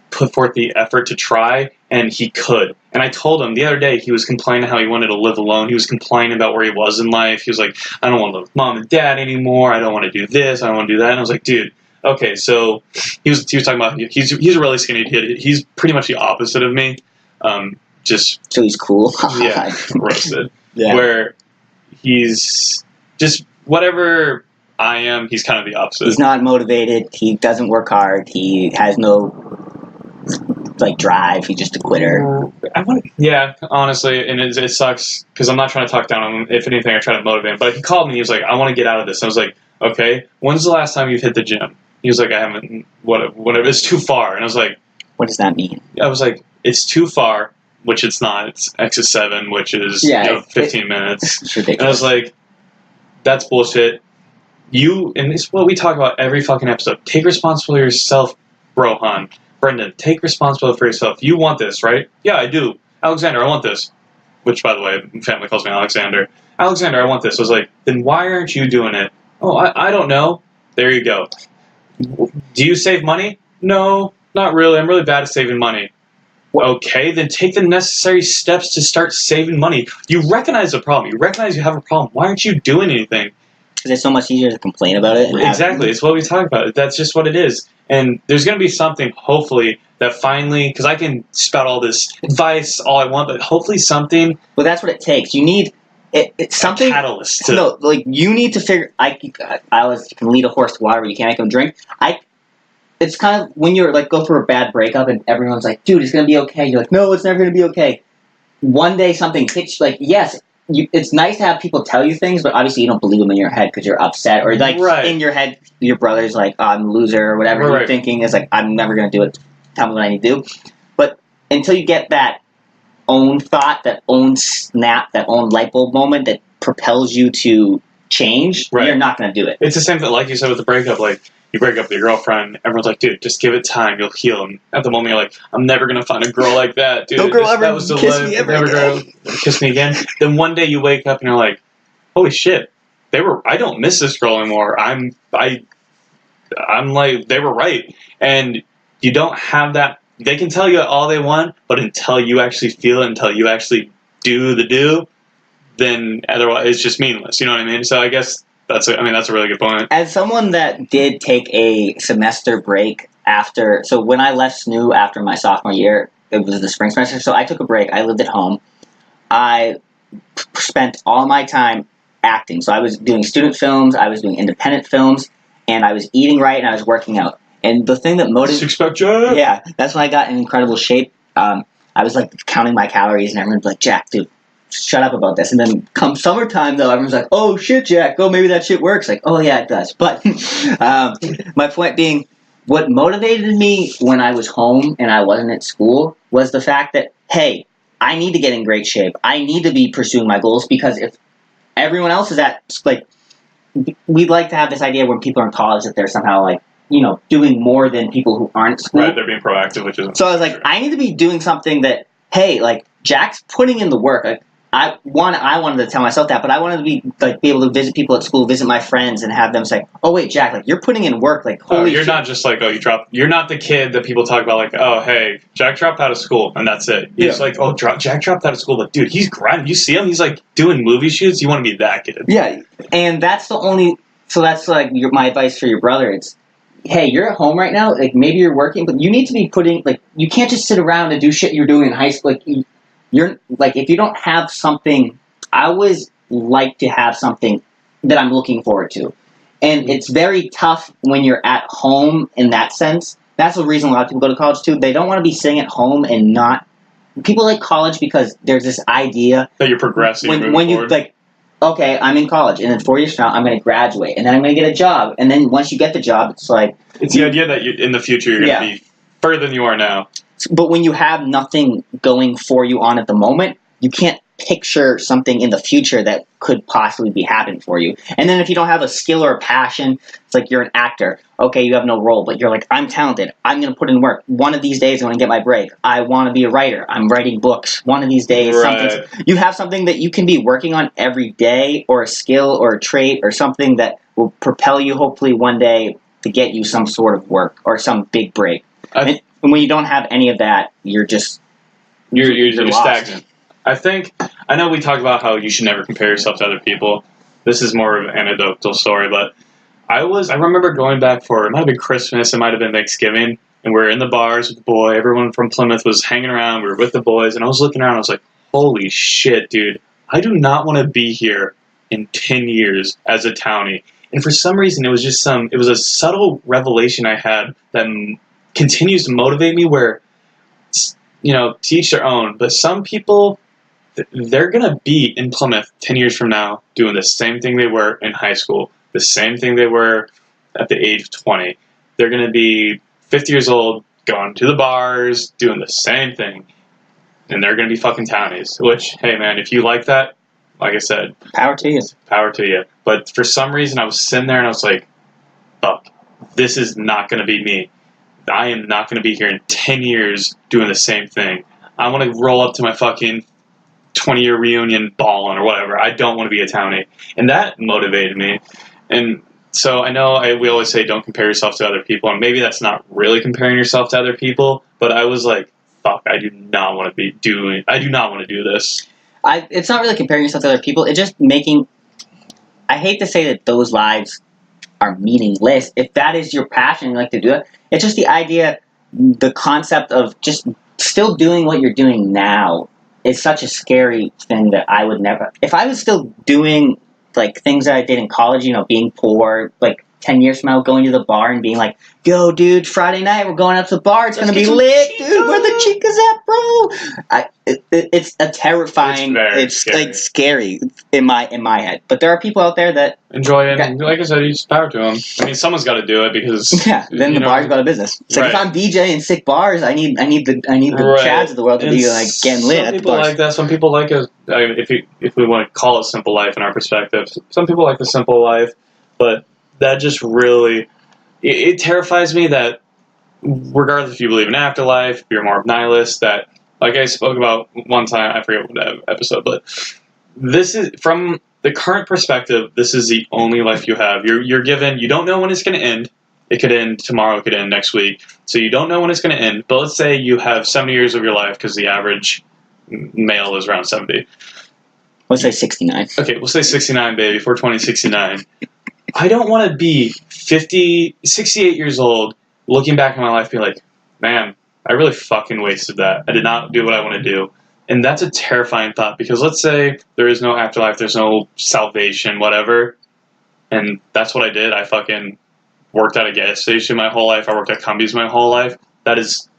Speaker 2: put forth the effort to try, and he could. And I told him the other day, he was complaining how he wanted to live alone. He was complaining about where he was in life. He was like, I don't want to live with mom and dad anymore. I don't want to do this. I don't want to do that. And I was like, dude, okay. So he was talking about, he's a really skinny kid. He's pretty much the opposite of me.
Speaker 1: So he's cool.
Speaker 2: Yeah, roasted.
Speaker 1: Yeah.
Speaker 2: Where he's just whatever I am, he's kind of the opposite.
Speaker 1: He's not motivated. He doesn't work hard. He has no drive. He's just a quitter.
Speaker 2: Yeah, honestly, and it sucks because I'm not trying to talk down on him. If anything, I try to motivate him. But he called me. He was like, "I want to get out of this." I was like, "Okay, when's the last time you've hit the gym?" He was like, "I haven't. Whatever. It's too far." And I was like,
Speaker 1: "What does that mean?"
Speaker 2: I was like, "It's too far," which it's not. It's X is 7, which is 15 minutes.
Speaker 1: It's ridiculous.
Speaker 2: And I was like, "That's bullshit." And it's what we talk about every fucking episode. Take responsibility for yourself, Rohan. Brendan, take responsibility for yourself. You want this, right? Yeah, I do. Alexander, I want this. Which, by the way, family calls me Alexander. Alexander, I want this. I was like, then why aren't you doing it? Oh, I don't know. There you go. Do you save money? No, not really. I'm really bad at saving money. Okay, then take the necessary steps to start saving money. You recognize the problem. You recognize you have a problem. Why aren't you doing anything?
Speaker 1: Because it's so much easier to complain about it.
Speaker 2: Exactly. It's what we talk about. That's just what it is. And there's going to be something, hopefully, that finally, because I can spout all this advice all I want, but hopefully something.
Speaker 1: Well, that's what it takes. You need it's something.
Speaker 2: A catalyst.
Speaker 1: No, you need to figure. You can lead a horse to water, but you can't make him drink. It's kind of when you're go through a bad breakup and everyone's like, dude, it's going to be okay. You're like, no, it's never going to be okay. One day something hits you, yes. It's nice to have people tell you things, but obviously you don't believe them in your head because you're upset. Or in your head, your brother's like, oh, I'm a loser or whatever you're thinking is like, I'm never going to do it. Tell me what I need to do. But until you get that own thought, that own snap, that own light bulb moment that propels you to change, you're not going to do it.
Speaker 2: It's the same thing, like you said with the breakup. You break up with your girlfriend, everyone's like, dude, just give it time, you'll heal. And at the moment, you're like, I'm never going to find a girl like that, dude.
Speaker 1: No girl ever kiss me ever again.
Speaker 2: Kiss me again. Then one day you wake up and you're like, holy shit, I don't miss this girl anymore. I'm like, they were right. And you don't have that. They can tell you all they want, but until you actually feel it, until you actually do, then otherwise it's just meaningless. You know what I mean? So I guess that's a really good point.
Speaker 1: As someone that did take a semester break so when I left SNU after my sophomore year, it was the spring semester, so I took a break. I lived at home. I spent all my time acting. So I was doing student films, I was doing independent films, and I was eating right, and I was working out. And the thing that motivated...
Speaker 2: Six-pack Jack!
Speaker 1: Yeah, that's when I got in incredible shape. I was counting my calories, and everyone's like, Jack, dude, shut up about this. And then come summertime, though, everyone's like, oh, shit, Jack. Oh, maybe that shit works. Like, oh, yeah, it does. But my point being, what motivated me when I was home and I wasn't at school was the fact that, hey, I need to get in great shape. I need to be pursuing my goals because if everyone else is we'd like to have this idea when people are in college that they're somehow doing more than people who aren't at school.
Speaker 2: Right, they're being proactive, which is...
Speaker 1: So I was like, I need to be doing something that, hey, Jack's putting in the work. I wanted to tell myself that, but I wanted to be able to visit people at school, visit my friends, and have them say, "Oh wait, Jack, you're putting in work." Holy
Speaker 2: you're not just you dropped. You're not the kid that people talk about. Oh, hey, Jack dropped out of school, and that's it. He's Jack dropped out of school, but dude, he's grinding. You see him? He's doing movie shoots. You want to be that kid?
Speaker 1: Yeah, and that's the only. So that's my advice for your brother. It's, hey, you're at home right now. Maybe you're working, but you need to be putting. You can't just sit around and do shit you're doing in high school. You're if you don't have something, I always like to have something that I'm looking forward to. And it's very tough when you're at home in that sense. That's the reason a lot of people go to college too. They don't want to be sitting at home and not. People like college because there's this idea
Speaker 2: that you're progressing.
Speaker 1: When you okay, I'm in college, and then 4 years from now, I'm going to graduate, and then I'm going to get a job, and then once you get the job, it's
Speaker 2: it's the idea that in the future you're going to be further than you are now.
Speaker 1: But when you have nothing going for you on at the moment, you can't picture something in the future that could possibly be happening for you. And then if you don't have a skill or a passion, it's you're an actor. Okay, you have no role, but you're I'm talented. I'm going to put in work. One of these days I'm going to get my break. I want to be a writer. I'm writing books. One of these days, you have something that you can be working on every day, or a skill or a trait or something that will propel you hopefully one day to get you some sort of work or some big break. And when you don't have any of that, you're just
Speaker 2: you're
Speaker 1: lost.
Speaker 2: stagnant. I know we talk about how you should never compare yourself to other people. This is more of an anecdotal story, but I remember going back for, it might have been Christmas, it might have been Thanksgiving, and we were in the bars with the boy. Everyone from Plymouth was hanging around. We were with the boys, and I was looking around. I was like, holy shit, dude. I do not want to be here in 10 years as a townie. And for some reason, it was a subtle revelation I had that continues to motivate me where, to each their own. But some people, they're going to be in Plymouth 10 years from now doing the same thing they were in high school, the same thing they were at the age of 20. They're going to be 50 years old, going to the bars, doing the same thing. And they're going to be fucking townies. Which, hey man, if you like that, like I said,
Speaker 1: power to you.
Speaker 2: Power to you. But for some reason, I was sitting there and I was like, fuck, this is not going to be me. I am not going to be here in 10 years doing the same thing. I want to roll up to my fucking 20-year reunion balling or whatever. I don't want to be a townie. And that motivated me. And so I know we always say don't compare yourself to other people. And maybe that's not really comparing yourself to other people. But I was like, fuck, I do not want to do this.
Speaker 1: It's not really comparing yourself to other people. It's just I hate to say that those lives are meaningless. If that is your passion, you like to do it. It's just the idea, the concept of just still doing what you're doing now is such a scary thing that I would never. If I was still doing like things that I did in college, being poor, like 10 years from now, going to the bar and being like, yo, dude, Friday night, we're going out to the bar. It's going to be lit, dude. Where the chicas at, bro? It's a terrifying, it's scary. Like scary in my head. But there are people out there that
Speaker 2: enjoy it. And like I said, you just power to them. I mean, someone's got to do it because
Speaker 1: then the bar's got a business. It's like if I'm DJing sick bars, I need the Chads of the world to be like getting lit at the bars. Some people
Speaker 2: like that. Some people like it. I mean, if we want to call it simple life in our perspective, some people like the simple life, but that just really, it terrifies me that regardless if you believe in afterlife, if you're more of nihilist, that, like I spoke about one time, I forget what episode, but this is, from the current perspective, this is the only life you have. You're given, you don't know when it's going to end. It could end tomorrow, it could end next week. So you don't know when it's going to end. But let's say you have 70 years of your life, because the average male is around 70.
Speaker 1: Let's say 69.
Speaker 2: Okay, we'll say 69, baby, 420, 69. I don't want to be 68 years old, looking back on my life, be like, man, I really fucking wasted that. I did not do what I want to do. And that's a terrifying thought, because let's say there is no afterlife, there's no salvation, whatever, and that's what I did. I fucking worked at a gas station my whole life. I worked at Cumbies my whole life. That is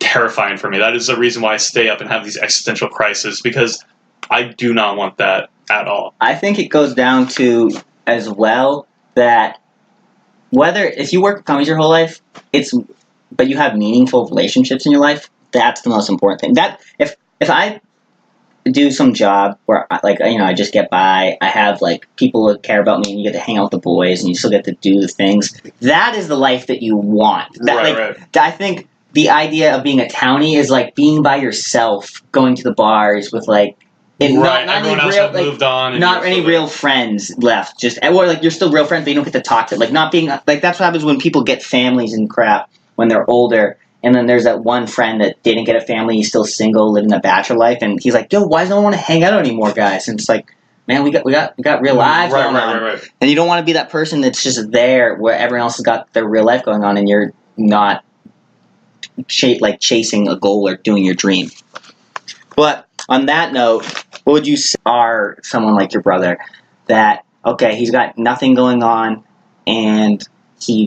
Speaker 2: terrifying for me. That is the reason why I stay up and have these existential crises, because I do not want that at all.
Speaker 1: I think it goes down to, as well, that if you work at Cumbies your whole life, but you have meaningful relationships in your life, that's the most important thing. That if I do some job where I just get by, I have like people that care about me, and you get to hang out with the boys, and you still get to do the things. That is the life that you want.
Speaker 2: Right.
Speaker 1: I think the idea of being a townie is like being by yourself, going to the bars with like.
Speaker 2: Not everyone else has moved on.
Speaker 1: Not any real friends left. Or like you're still real friends, but you don't get to talk to. Like not being like that's what happens when people get families and crap when they're older. And then there's that one friend that didn't get a family. He's still single, living a bachelor life, and he's like, "Yo, why does no one want to hang out anymore, guys?" And it's like, man, we got real lives going on.
Speaker 2: Right.
Speaker 1: And you don't want to be that person that's just there where everyone else has got their real life going on, and you're not chasing a goal or doing your dream. But on that note, what would you say are someone like your brother that, okay, he's got nothing going on and he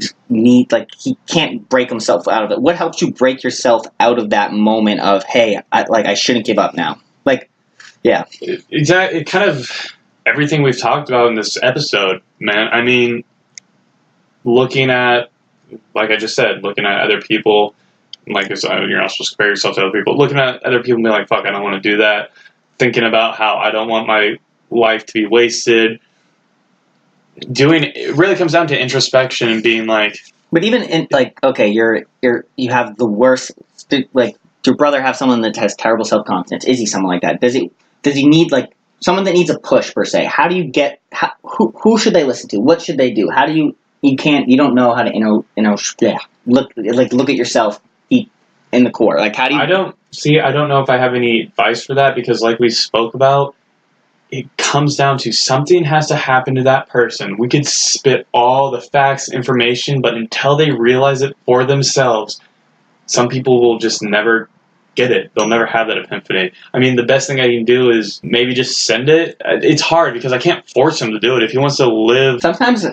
Speaker 1: can't break himself out of it? What helps you break yourself out of that moment of, hey, I shouldn't give up now? Like, yeah.
Speaker 2: Exactly. It kind of everything we've talked about in this episode, man. I mean, looking at, like I just said, looking at other people, like you're not supposed to compare yourself to other people. Looking at other people and be like, fuck, I don't want to do that. Thinking about how I don't want my life to be wasted. It really comes down to introspection and being like.
Speaker 1: But even in okay, you have the worst. Like, your brother have someone that has terrible self-confidence? Is he someone like that? Does he need someone that needs a push per se? How do you get? Who should they listen to? What should they do? How do you? You don't know how to look at yourself in the core. Like, how do you?
Speaker 2: See, I don't know if I have any advice for that because, like we spoke about, it comes down to something has to happen to that person. We could spit all the facts, information, but until they realize it for themselves, some people will just never get it. They'll never have that epiphany. I mean, the best thing I can do is maybe just send it. It's hard because I can't force him to do it. If he wants to live...
Speaker 1: Sometimes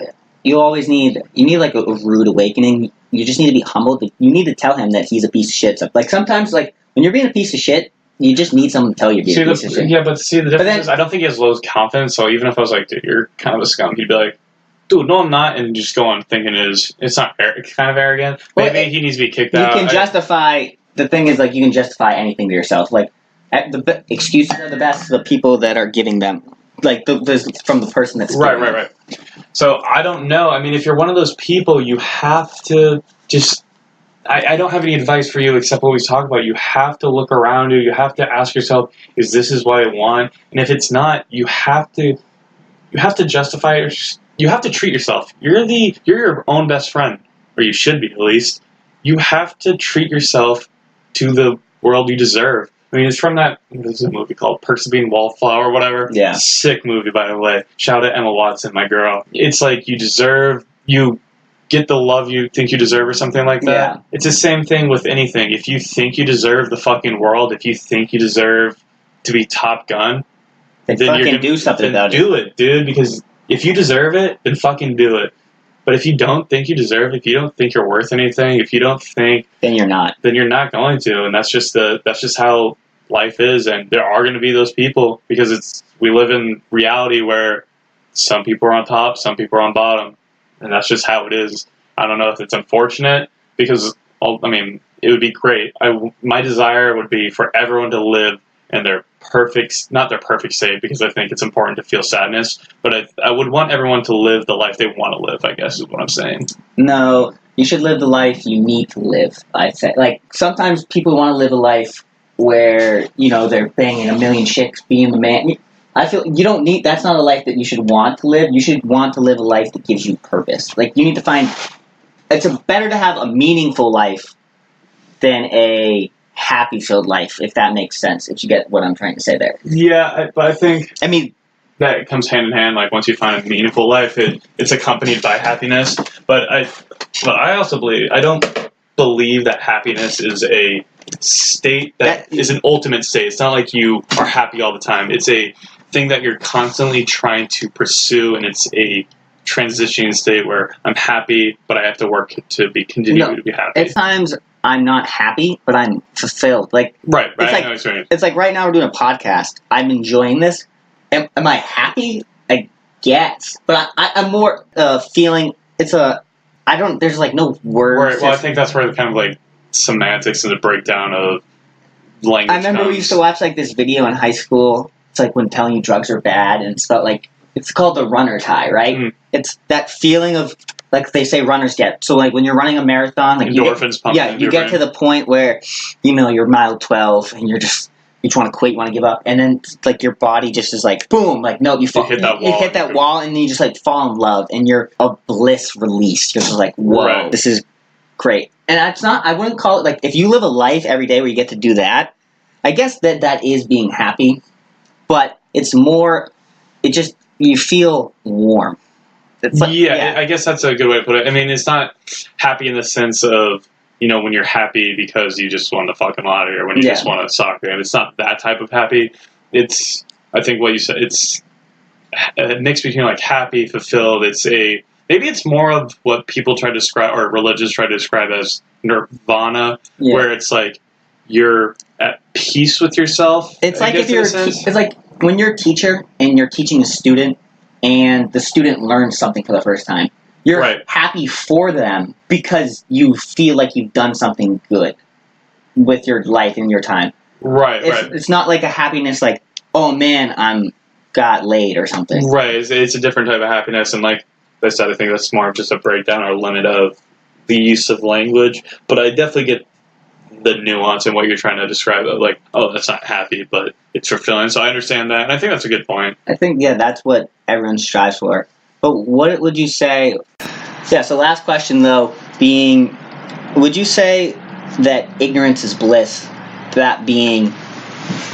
Speaker 1: you need like a rude awakening. You just need to be humbled. You need to tell him that he's a piece of shit. So, like, sometimes, like, when you're being a piece of shit, you just need someone to tell you you're a piece of shit.
Speaker 2: Yeah, but see, the difference is I don't think he has low confidence, so even if I was like, dude, you're kind of a scum, he'd be like, dude, no, I'm not, and just go on thinking it's not kind of arrogant. Maybe he needs to be kicked out.
Speaker 1: You can justify... The thing is, like, you can justify anything to yourself. Like, the excuses are the best to the people that are giving them. Like, from the person that's...
Speaker 2: Right. So, I don't know. I mean, if you're one of those people, you have to just... I don't have any advice for you except what we talked about. You have to look around you. You have to ask yourself, is this what I want? And if it's not, you have to justify it. You have to treat yourself. You're your own best friend, or you should be at least. You have to treat yourself to the world you deserve. I mean, it's from that, what is a movie called? Perks of Being Wallflower or whatever.
Speaker 1: Yeah.
Speaker 2: Sick movie, by the way. Shout out Emma Watson, my girl. It's like you get the love you think you deserve or something like that.
Speaker 1: Yeah.
Speaker 2: It's the same thing with anything. If you think you deserve the fucking world, if you think you deserve to be Top Gun,
Speaker 1: then fucking do something about it.
Speaker 2: Do it, dude, because if you deserve it, then fucking do it. But if you don't think you deserve it, if you don't think you're worth anything, if you don't think...
Speaker 1: Then you're not.
Speaker 2: Then you're not going to, and that's just how life is, and there are going to be those people, because we live in reality where some people are on top, some people are on bottom, and that's just how it is. I don't know if it's unfortunate, because, I mean, it would be great. My desire would be for everyone to live in their not their perfect state, because I think it's important to feel sadness, but I would want everyone to live the life they want to live, I guess is what I'm saying.
Speaker 1: No, you should live the life you need to live, I'd say. Like, sometimes people want to live a life where, they're banging a million chicks, being the man. I feel you don't need, that's not a life that you should want to live. You should want to live a life that gives you purpose. Like, you need to find, it's better to have a meaningful life than a happy-filled life, if that makes sense, if you get what I'm trying to say there.
Speaker 2: Yeah, but I think...
Speaker 1: I mean...
Speaker 2: that comes hand in hand. Like, once you find a meaningful life, it's accompanied by happiness. But I also believe... I don't believe that happiness is a state that is an ultimate state. It's not like you are happy all the time. It's a thing that you're constantly trying to pursue, and it's a transitioning state where I'm happy, but I have to work to continue to be happy.
Speaker 1: At times... I'm not happy, but I'm fulfilled. Like,
Speaker 2: right.
Speaker 1: It's like,
Speaker 2: I know what you're saying.
Speaker 1: It's like right now we're doing a podcast. I'm enjoying this. Am I happy? I guess. But I'm more feeling, there's like no words.
Speaker 2: Right, well, I think that's where the kind of like semantics and the breakdown of language
Speaker 1: I remember we used to watch like this video in high school. It's like when telling you drugs are bad, and it's called the runner's high, right? Mm. It's that feeling of, like they say runners get. So, like, when you're running a marathon, like
Speaker 2: endorphins pumping.
Speaker 1: Yeah, you get to the point where, you're mile 12 and you just want to quit, you want to give up, and then like your body just is like boom, like no, you hit that wall, and then you just like fall in love, and you're a bliss release. You're just like, whoa, right. This is great. And I wouldn't call it like, if you live a life every day where you get to do that, I guess that is being happy, but it's more, you feel warm.
Speaker 2: I guess that's a good way to put it. I mean, it's not happy in the sense of, when you're happy because you just won the fucking lottery, or when you just won a soccer game. It's not that type of happy. It's, I think what you said, it's a mix between like happy, fulfilled. Maybe it's more of what people try to describe, or religions try to describe as nirvana, where it's like you're at peace with yourself.
Speaker 1: It's like it's like when you're a teacher and you're teaching a student, and the student learns something for the first time. You're happy for them because you feel like you've done something good with your life and your time.
Speaker 2: Right.
Speaker 1: It's not like a happiness like, oh man, I'm got laid or something.
Speaker 2: Right. It's a different type of happiness, and like I said, I think that's more of just a breakdown or limit of the use of language. But I definitely get the nuance in what you're trying to describe. Like, oh, that's not happy, but it's fulfilling. So I understand that, and I think that's a good point.
Speaker 1: I think, that's what everyone strives for. But what would you say... Yeah, so last question, though, being, would you say that ignorance is bliss? that being,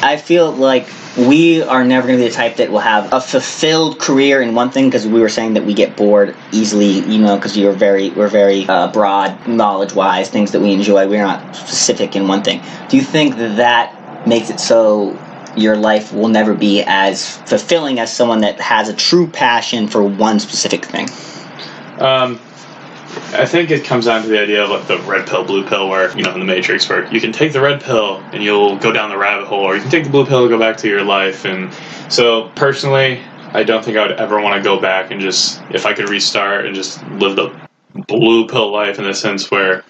Speaker 1: I feel like we are never going to be the type that will have a fulfilled career in one thing, because we were saying that we get bored easily, because we're very broad knowledge-wise, things that we enjoy. We're not specific in one thing. Do you think that makes it so your life will never be as fulfilling as someone that has a true passion for one specific thing?
Speaker 2: I think it comes down to the idea of like the red pill, blue pill, where, in the Matrix, where you can take the red pill and you'll go down the rabbit hole, or you can take the blue pill and go back to your life. And so personally, I don't think I would ever want to go back and just, if I could restart and just live the blue pill life in the sense where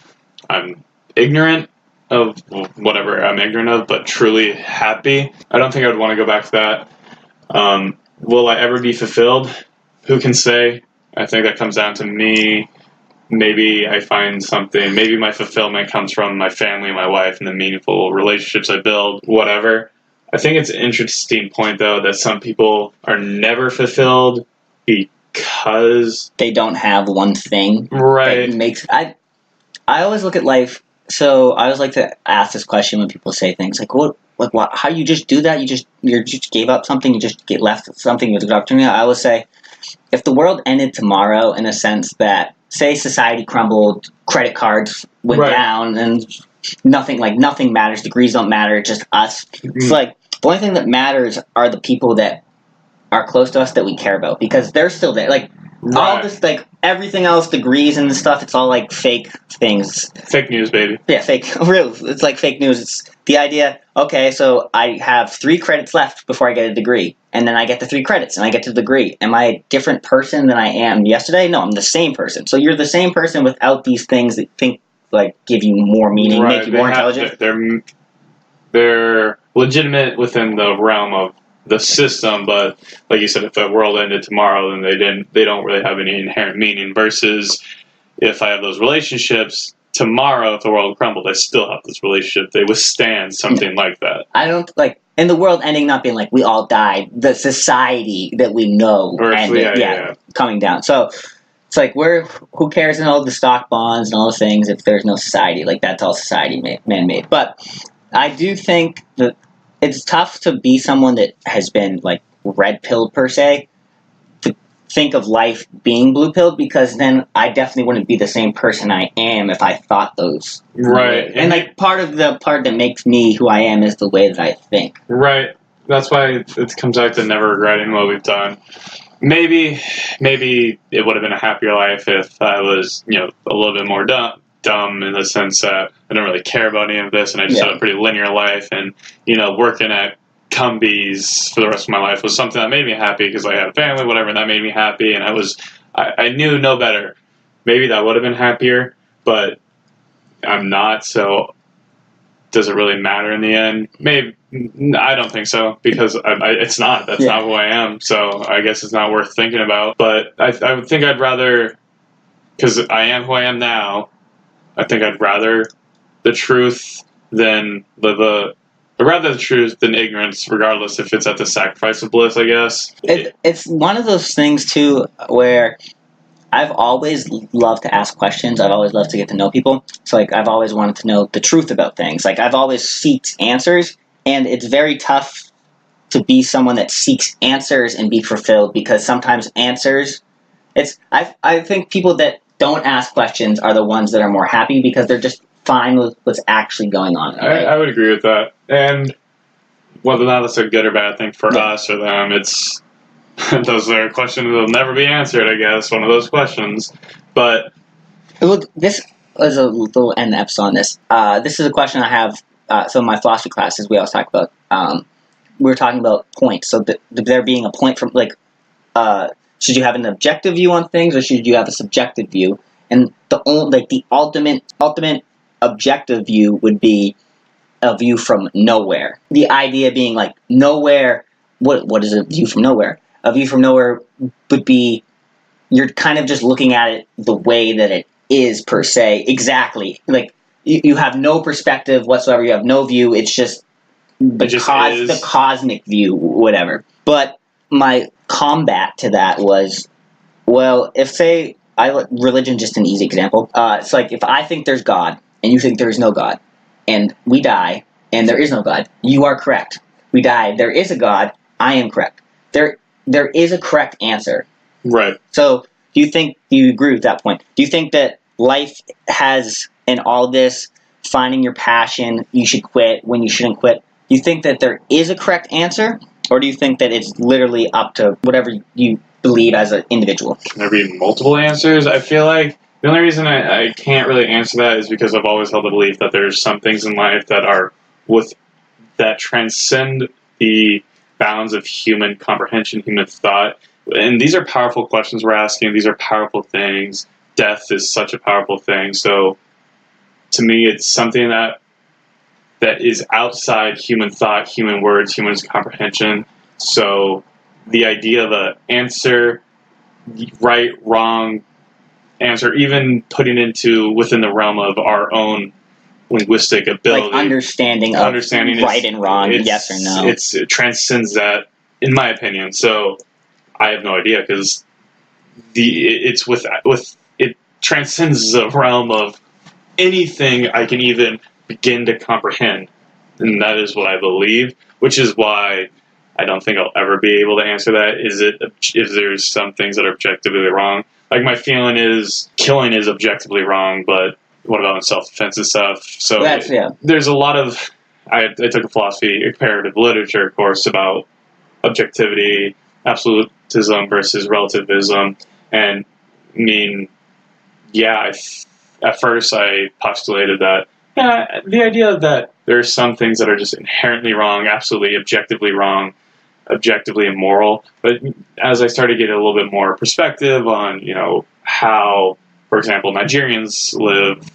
Speaker 2: I'm ignorant of whatever I'm ignorant of, but truly happy. I don't think I would want to go back to that. Will I ever be fulfilled? Who can say? I think that comes down to me. Maybe I find something, maybe my fulfillment comes from my family, my wife, and the meaningful relationships I build, whatever. I think it's an interesting point, though, that some people are never fulfilled because
Speaker 1: they don't have one thing.
Speaker 2: Right.
Speaker 1: That makes, I always look at life, so I always like to ask this question when people say things like, what, how you just do that? You just gave up something, you just left something with an opportunity. I always say, if the world ended tomorrow, in a sense that, say society crumbled, credit cards went down, and nothing matters, degrees don't matter, it's just us. Mm-hmm. It's like, the only thing that matters are the people that are close to us that we care about, because they're still there. Like, all this, like, everything else, degrees and stuff, it's all like fake things.
Speaker 2: Fake news, baby.
Speaker 1: Yeah, fake. Real. It's like fake news. It's the idea, okay, so I have 3 credits left before I get a degree. And then I get the 3 credits, and I get to the degree. Am I a different person than I am yesterday? No, I'm the same person. So you're the same person without these things that give you more meaning, make you more intelligent.
Speaker 2: They're legitimate within the realm of the system, but like you said, if the world ended tomorrow, then they don't really have any inherent meaning. Versus if I have those relationships tomorrow, if the world crumbled, I still have this relationship. They withstand something like that.
Speaker 1: I don't in the world ending not being like we all died. The society that we know ended, coming down. So it's like who cares in all the stock bonds and all the things if there's no society? Like, that's all society man-made. But I do think that it's tough to be someone that has been like red-pilled per se, to think of life being blue-pilled, because then I definitely wouldn't be the same person I am if I thought those.
Speaker 2: Right.
Speaker 1: And like part that makes me who I am is the way that I think.
Speaker 2: Right. That's why it comes back to never regretting what we've done. Maybe it would have been a happier life if I was, a little bit more dumb in the sense that I don't really care about any of this, and I just had a pretty linear life, and working at Cumbies for the rest of my life was something that made me happy because I had a family, whatever, and that made me happy, and I knew no better. Maybe that would have been happier, but I'm not, so does it really matter in the end? Maybe. I don't think so, because it's not. That's not who I am, so I guess it's not worth thinking about. But I would think I'd rather, because I am who I am now, I think I'd rather the truth than rather the truth than ignorance, regardless if it's at the sacrifice of bliss, I guess.
Speaker 1: It's one of those things, too, where I've always loved to ask questions. I've always loved to get to know people. So, I've always wanted to know the truth about things. I've always sought answers, and it's very tough to be someone that seeks answers and be fulfilled, because sometimes answers... I think people that don't ask questions are the ones that are more happy, because they're just fine with what's actually going on. Right?
Speaker 2: I would agree with that. And whether or not it's a good or bad thing for us or them, it's... those are questions that will never be answered, I guess. One of those questions. But...
Speaker 1: Look, this is a little end episode on this. This is a question I have. So in my philosophy classes, we always talk about... we were talking about points. So there being a point from... should you have an objective view on things, or should you have a subjective view? And the ultimate objective view would be a view from nowhere. The idea being nowhere. What is a view from nowhere? A view from nowhere would be you're kind of just looking at it the way that it is per se. Exactly. You have no perspective whatsoever. You have no view. It's just the cosmic view, whatever. But my combat to that was, well, religion, just an easy example. It's like if I think there's God and you think there's no God, and we die, and there is no God. You are correct. We died. There is a God. I am correct. There is a correct answer.
Speaker 2: Right.
Speaker 1: So, do you agree with that point? Do you think that life has, in all this, finding your passion, you should quit when you shouldn't quit, do you think that there is a correct answer? Or do you think that it's literally up to whatever you believe as an individual?
Speaker 2: Can there be multiple answers? I feel like the only reason I can't really answer that is because I've always held the belief that there's some things in life that are that transcend the bounds of human comprehension, human thought. And these are powerful questions we're asking. These are powerful things. Death is such a powerful thing. So to me, it's something that is outside human thought, human words, human comprehension. So the idea of an answer, right, wrong answer, even putting into within the realm of our own linguistic ability,
Speaker 1: like understanding right and wrong, yes or no.
Speaker 2: It transcends that, in my opinion. So I have no idea because it transcends the realm of anything I can even begin to comprehend, and that is what I believe. Which is why I don't think I'll ever be able to answer that. If there's some things that are objectively wrong? Like my feeling is killing is objectively wrong, but what about self-defense and stuff? So there's a lot of I took a philosophy, a comparative literature course about objectivity, absolutism versus relativism, and I mean, yeah, at first I postulated that the idea that there are some things that are just inherently wrong, absolutely objectively wrong, objectively immoral. But as I started to get a little bit more perspective on, how, for example, Nigerians live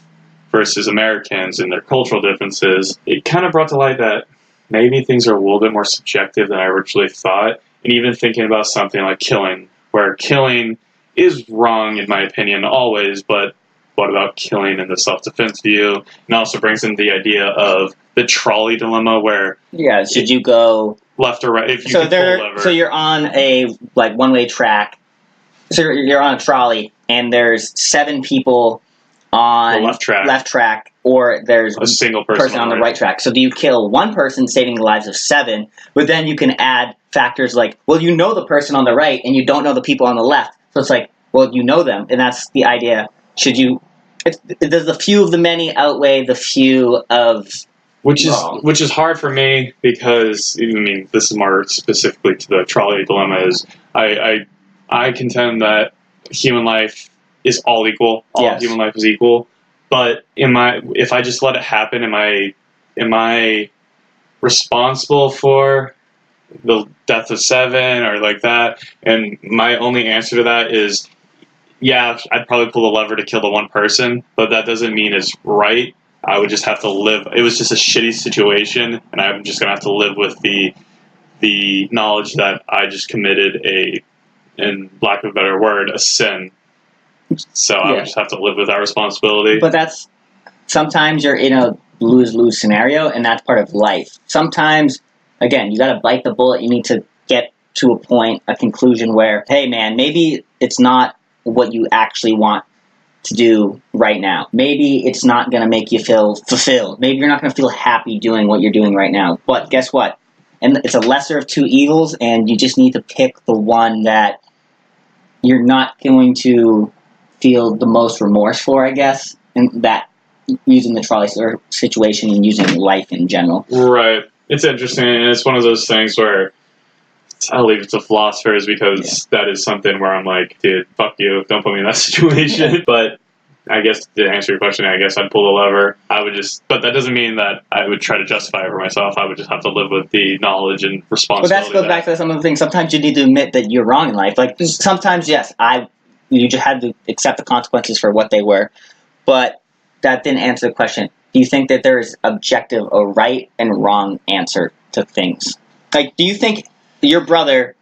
Speaker 2: versus Americans and their cultural differences, it kind of brought to light that maybe things are a little bit more subjective than I originally thought. And even thinking about something like killing, where killing is wrong, in my opinion, always, but what about killing in the self-defense view? And also brings in the idea of the trolley dilemma, where
Speaker 1: should you go
Speaker 2: left or right? If you can pull a lever.
Speaker 1: So you're on a one-way track. So you're on a trolley, and there's 7 people on
Speaker 2: the left track,
Speaker 1: or there's
Speaker 2: a single person
Speaker 1: on the right track. So do you kill one person, saving the lives of 7? But then you can add factors like, well, you know the person on the right, and you don't know the people on the left. So it's like, well, you know them, and that's the idea. Should you? Does the few of the many outweigh the few of?
Speaker 2: Which is hard for me because this is more specifically to the trolley dilemma. Is I contend that human life is all equal. All human life is equal. But if I just let it happen, am I responsible for the death of 7 or like that? And my only answer to that is, yeah, I'd probably pull the lever to kill the one person, but that doesn't mean it's right. I would just have to live. It was just a shitty situation, and I'm just gonna have to live with the knowledge that I just committed in lack of a better word, a sin. So I would just have to live with that responsibility.
Speaker 1: But that's sometimes you're in a lose-lose scenario, and that's part of life. Sometimes, again, you got to bite the bullet. You need to get to a point, a conclusion where, hey, man, maybe it's not what you actually want to do right now. Maybe it's not going to make you feel fulfilled. Maybe you're not going to feel happy doing what you're doing right now. But guess what? And it's a lesser of 2 evils, and you just need to pick the one that you're not going to feel the most remorse for, I guess, and that using the trolley situation and using life in general.
Speaker 2: Right. It's interesting, and it's one of those things where I'll leave it to philosophers because that is something where I'm like, dude, fuck you, don't put me in that situation. But I guess to answer your question, I guess I'd pull the lever. But that doesn't mean that I would try to justify it for myself. I would just have to live with the knowledge and responsibility.
Speaker 1: But that goes back to some of the things. Sometimes you need to admit that you're wrong in life. Like sometimes, yes, you just had to accept the consequences for what they were. But that didn't answer the question. Do you think that there is objective, a right and wrong answer to things? Like, do you think your brother,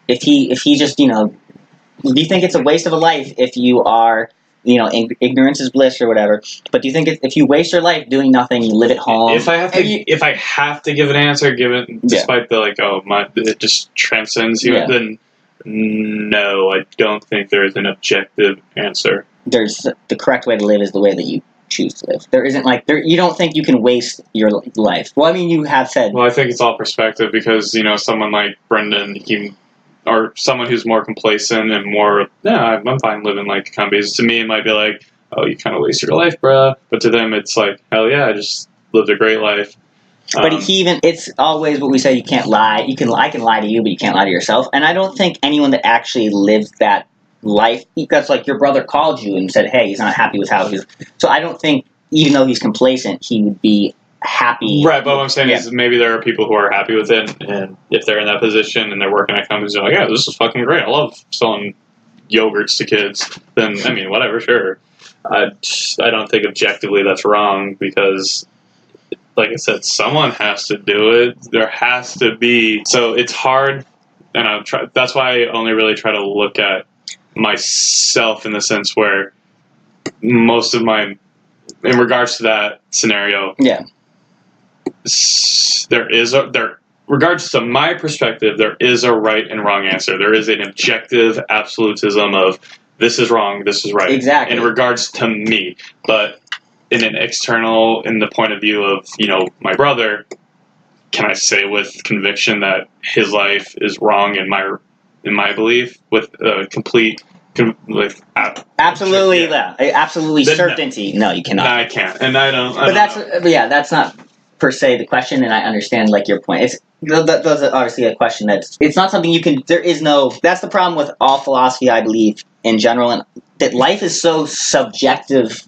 Speaker 1: if he just, do you think it's a waste of a life if you are, ignorance is bliss or whatever? But do you think if you waste your life doing nothing, you live at home?
Speaker 2: If I have to give an answer, despite it just transcends you, then no, I don't think there is an objective answer.
Speaker 1: There's the correct way to live is the way that you choose to live. There isn't like there. You don't think you can waste your life. Well, I mean, you have said.
Speaker 2: Well, I think it's all perspective because someone like Brendan, or someone who's more complacent and more, yeah, I'm fine living like combies. To me, it might be like, oh, you kind of wasted your life, bruh. But to them, it's like, hell yeah, I just lived a great life.
Speaker 1: But it's always what we say, you can't lie. I can lie to you, but you can't lie to yourself. And I don't think anyone that actually lives that life, that's like your brother called you and said, hey, he's not happy with how he's. So I don't think, even though he's complacent, he would be happy.
Speaker 2: Right, but what I'm saying is maybe there are people who are happy with it, and if they're in that position and they're working at companies, they're like, yeah, this is fucking great. I love selling yogurts to kids. Then, I mean, whatever, sure. I don't think objectively that's wrong because, like I said, someone has to do it. There has to be. So it's hard, and that's why I only really try to look at myself in the sense where most of in regards to that scenario, regards to my perspective, there is a right and wrong answer. There is an objective absolutism of this is wrong, this is right.
Speaker 1: Exactly.
Speaker 2: In regards to me. But in the point of view of, my brother, can I say with conviction that his life is wrong in my belief with complete
Speaker 1: absolutely certainty? No, you cannot.
Speaker 2: No, I can't, and I don't.
Speaker 1: That's not per se the question, and I understand like your point. That's obviously a question it's not something you can. There is no. That's the problem with all philosophy, I believe, in general, and that life is so subjective.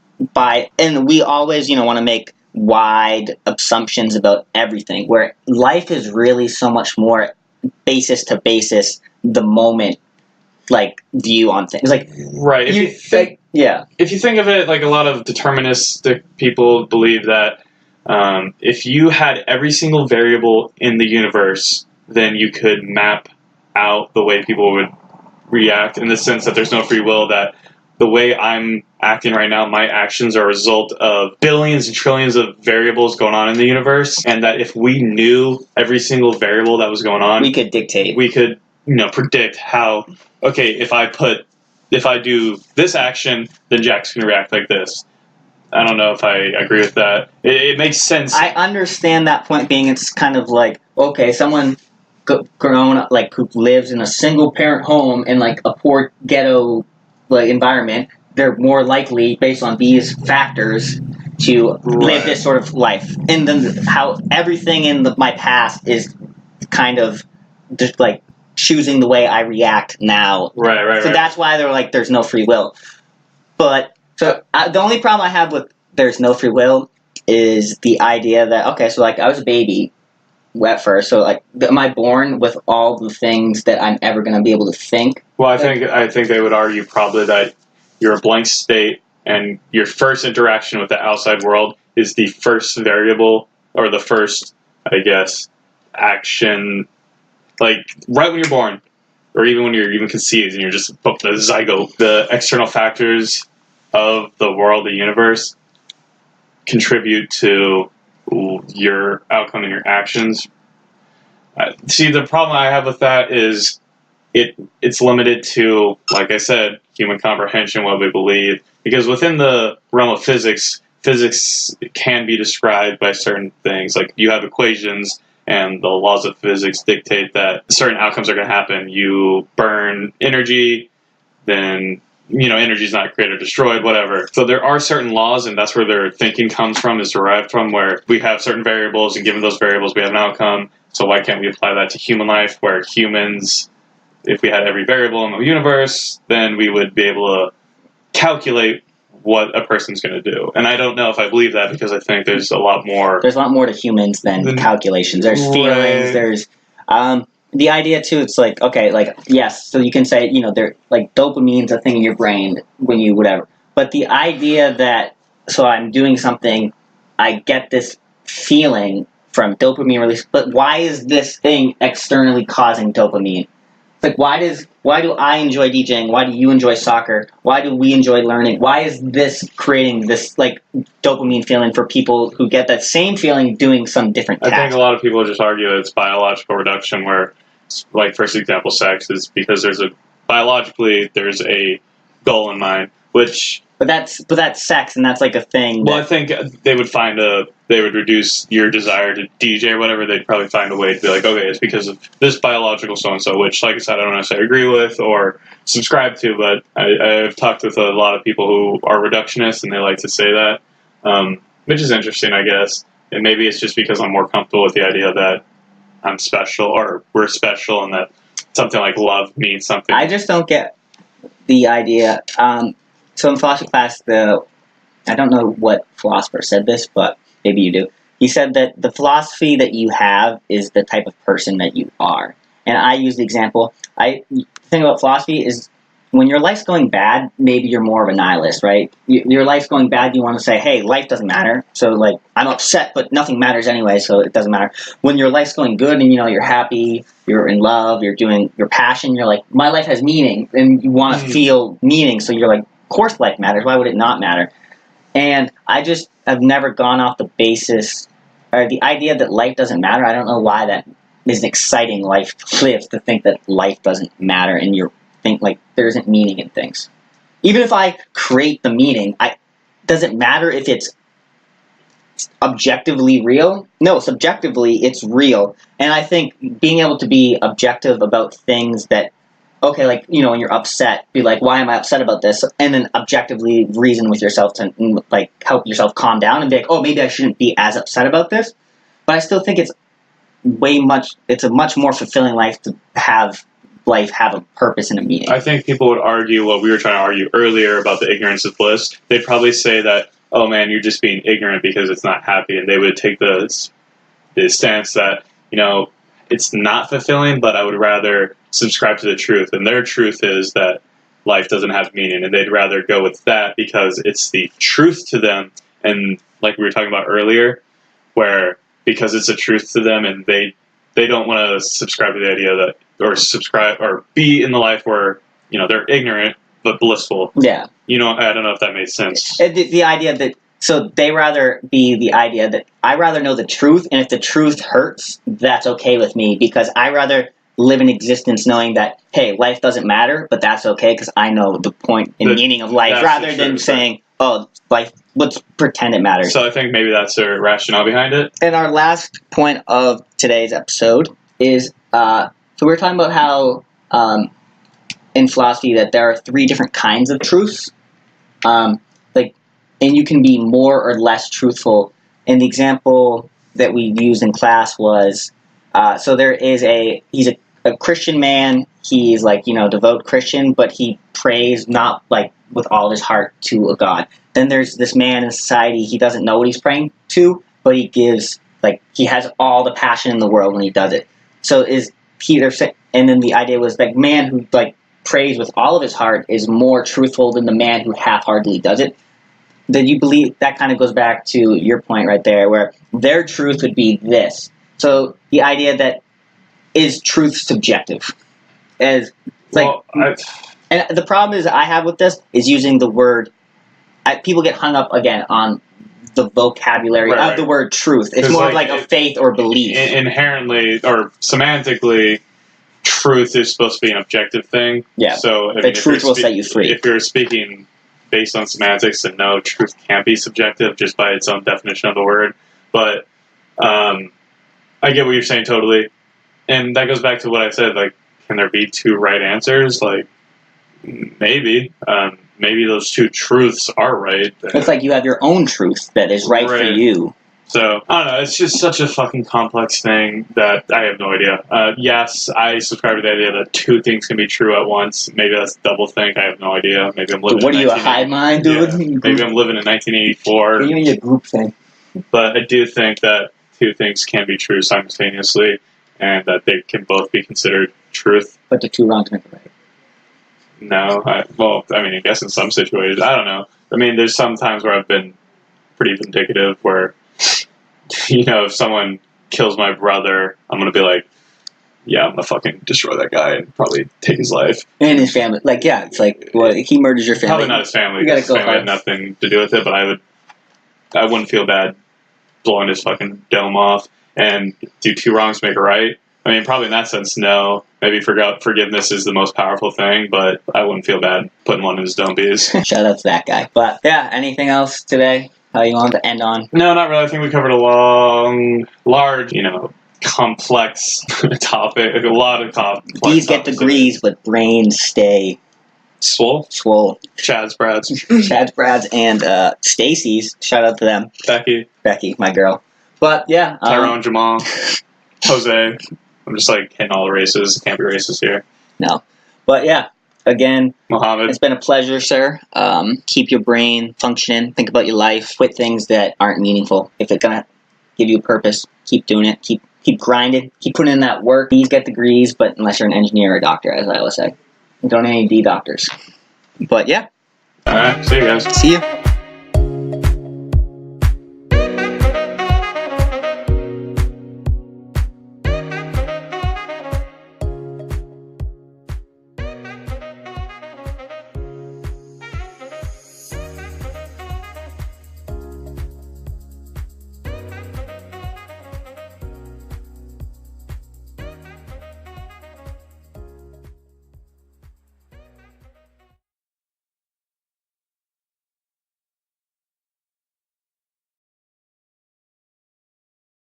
Speaker 1: And we always, want to make wide assumptions about everything, where life is really so much more basis to basis, the moment, like, view on things. Like,
Speaker 2: right. If you think of it, like a lot of deterministic people believe that if you had every single variable in the universe, then you could map out the way people would react in the sense that there's no free will, that the way I'm acting right now, my actions are a result of billions and trillions of variables going on in the universe, and that if we knew every single variable that was going on,
Speaker 1: we could dictate.
Speaker 2: We could, predict how, okay, if I do this action, then Jack's going to react like this. I don't know if I agree with that. It makes sense.
Speaker 1: I understand that point being, it's kind of like, okay, someone grown up, like, who lives in a single parent home in like a poor ghetto environment, they're more likely, based on these factors, to live this sort of life. And then how everything in my past is kind of just like choosing the way I react now.
Speaker 2: Right.
Speaker 1: So that's why they're like, there's no free will. But the only problem I have with there's no free will is the idea that, okay, so like I was a baby at first, so like, am I born with all the things that I'm ever going to be able to think?
Speaker 2: Well, I think they would argue probably that you're a blank state, and your first interaction with the outside world is the first variable, or the first, I guess, action, like right when you're born, or even when you're even conceived and you're just the zygote. The external factors of the world, the universe, contribute to your outcome and your actions. See, the problem I have with that is it's limited to, like I said, human comprehension, what we believe. Because within the realm of physics can be described by certain things. Like, you have equations, and the laws of physics dictate that certain outcomes are going to happen. You burn energy, then energy is not created or destroyed, whatever. So there are certain laws, and that's where their thinking comes from, is derived from, where we have certain variables, and given those variables, we have an outcome. So why can't we apply that to human life, where humans, if we had every variable in the universe, then we would be able to calculate what a person's going to do. And I don't know if I believe that, because I think there's a lot more.
Speaker 1: There's a lot more to humans than calculations. There's feelings. There's the idea too. It's like, okay, like, yes, so you can say, they're like, dopamine's a thing in your brain when you whatever. But the idea that, so I'm doing something, I get this feeling from dopamine release, but why is this thing externally causing dopamine? Like, why do I enjoy DJing? Why do you enjoy soccer? Why do we enjoy learning? Why is this creating this, like, dopamine feeling for people who get that same feeling doing some different task?
Speaker 2: I think a lot of people just argue that it's biological reduction, where, like, first example, sex is because biologically there's a goal in mind. which.
Speaker 1: But that's sex, and that's like a thing.
Speaker 2: Well, I think they would reduce your desire to DJ or whatever. They'd probably find a way to be like, okay, it's because of this biological so and so, which, like I said, I don't necessarily agree with or subscribe to. But I've talked with a lot of people who are reductionists, and they like to say that, which is interesting, I guess. And maybe it's just because I'm more comfortable with the idea that I'm special or we're special, and that something like love means something.
Speaker 1: I just don't get the idea. So in philosophy class, I don't know what philosopher said this, but maybe you do. He said that the philosophy that you have is the type of person that you are. And I use the example. The thing about philosophy is when your life's going bad, maybe you're more of a nihilist, right? Your life's going bad, you want to say, hey, life doesn't matter. So, like, I'm upset, but nothing matters anyway, so it doesn't matter. When your life's going good and, you're happy, you're in love, you're doing your passion, you're like, my life has meaning, and you want to feel meaning, so you're like, of course life matters. Why would it not matter? And I just have never gone off the basis, or the idea that life doesn't matter. I don't know why that is an exciting life to live, to think that life doesn't matter and you think like there isn't meaning in things. Even if I create the meaning, does it matter if it's objectively real? No, subjectively it's real. And I think being able to be objective about things that, okay, like, when you're upset, be like, why am I upset about this? And then objectively reason with yourself to, like, help yourself calm down and be like, oh, maybe I shouldn't be as upset about this. But I still think it's a much more fulfilling life to have a purpose and a meaning.
Speaker 2: I think people would argue what we were trying to argue earlier about the ignorance of bliss. They'd probably say that, oh man, you're just being ignorant because it's not happy. And they would take the stance that, it's not fulfilling, but I would rather subscribe to the truth. And their truth is that life doesn't have meaning. And they'd rather go with that because it's the truth to them. And like we were talking about earlier, where because it's a truth to them and they don't want to subscribe to the idea that, or subscribe or be in the life where, they're ignorant but blissful.
Speaker 1: Yeah.
Speaker 2: I don't know if that makes sense.
Speaker 1: The idea that, so they rather be the idea that I rather know the truth, and if the truth hurts, that's okay with me, because I rather live in existence knowing that, hey, life doesn't matter, but that's okay because I know the point and meaning of life, rather than saying, oh, life, let's pretend it matters.
Speaker 2: So I think maybe that's their rationale behind it.
Speaker 1: And our last point of today's episode is, so we're talking about how in philosophy that there are 3 different kinds of truths. And you can be more or less truthful. And the example that we used in class was, so there is he's a Christian man. He's like, devout Christian, but he prays not like with all his heart to a God. Then there's this man in society, he doesn't know what he's praying to, but he gives, like, he has all the passion in the world when he does it. So and then the idea was like, man who like prays with all of his heart is more truthful than the man who half-heartedly does it. That you believe, that kind of goes back to your point right there, where their truth would be this. So the idea that is truth subjective, and the problem is I have with this is using the word. People get hung up again on the vocabulary of the word truth. It's more like a faith or belief.
Speaker 2: Inherently or semantically, truth is supposed to be an objective thing.
Speaker 1: Yeah.
Speaker 2: So
Speaker 1: the truth will set you free.
Speaker 2: If you're speaking based on semantics, then no, truth can't be subjective just by its own definition of the word. But I get what you're saying totally. And that goes back to what I said, like, can there be 2 right answers? Like, maybe. Maybe those 2 truths are right.
Speaker 1: It's like you have your own truth that is right for you.
Speaker 2: So, I don't know, it's just such a fucking complex thing that I have no idea. Yes, I subscribe to the idea that 2 things can be true at once. Maybe that's doublethink, I have no idea. Maybe I'm living
Speaker 1: What are you, a high mind, dude?
Speaker 2: Yeah. Maybe I'm living in 1984.
Speaker 1: You need a group thing.
Speaker 2: But I do think that 2 things can be true simultaneously, and that they can both be considered truth.
Speaker 1: But the 2 wrongs make a right.
Speaker 2: No, I guess in some situations, I don't know. I mean, there's some times where I've been pretty vindicative, where, if someone kills my brother, I'm going to be like, yeah, I'm going to fucking destroy that guy and probably take his life.
Speaker 1: And his family. Like, yeah, it's like, well, he murders your family.
Speaker 2: Probably not his family.
Speaker 1: You gotta
Speaker 2: his family had nothing to do with it, but I wouldn't feel bad blowing his fucking dome off. And do 2 wrongs make a right? I mean, probably in that sense, no. Maybe forgiveness is the most powerful thing, but I wouldn't feel bad putting one in his don't be's.
Speaker 1: Shout out to that guy. But yeah, anything else today? How you want to end on?
Speaker 2: No, not really. I think we covered a large, complex topic. A lot of complex.
Speaker 1: These get degrees, but brains stay
Speaker 2: swole. Chad's, Brad's,
Speaker 1: and Stacy's. Shout out to them. Becky, my girl. But yeah,
Speaker 2: Tyrone, Jamal, Jose. I'm just like hitting all the races. Can't be racist here.
Speaker 1: No, but yeah. Again,
Speaker 2: Mohammed.
Speaker 1: It's been a pleasure, sir. Keep your brain functioning. Think about your life. Quit things that aren't meaningful. If it's gonna give you a purpose, keep doing it. Keep grinding. Keep putting in that work. These get degrees, but unless you're an engineer or a doctor, as I always say, don't any D doctors. But yeah.
Speaker 2: All right. See you guys.
Speaker 1: See you.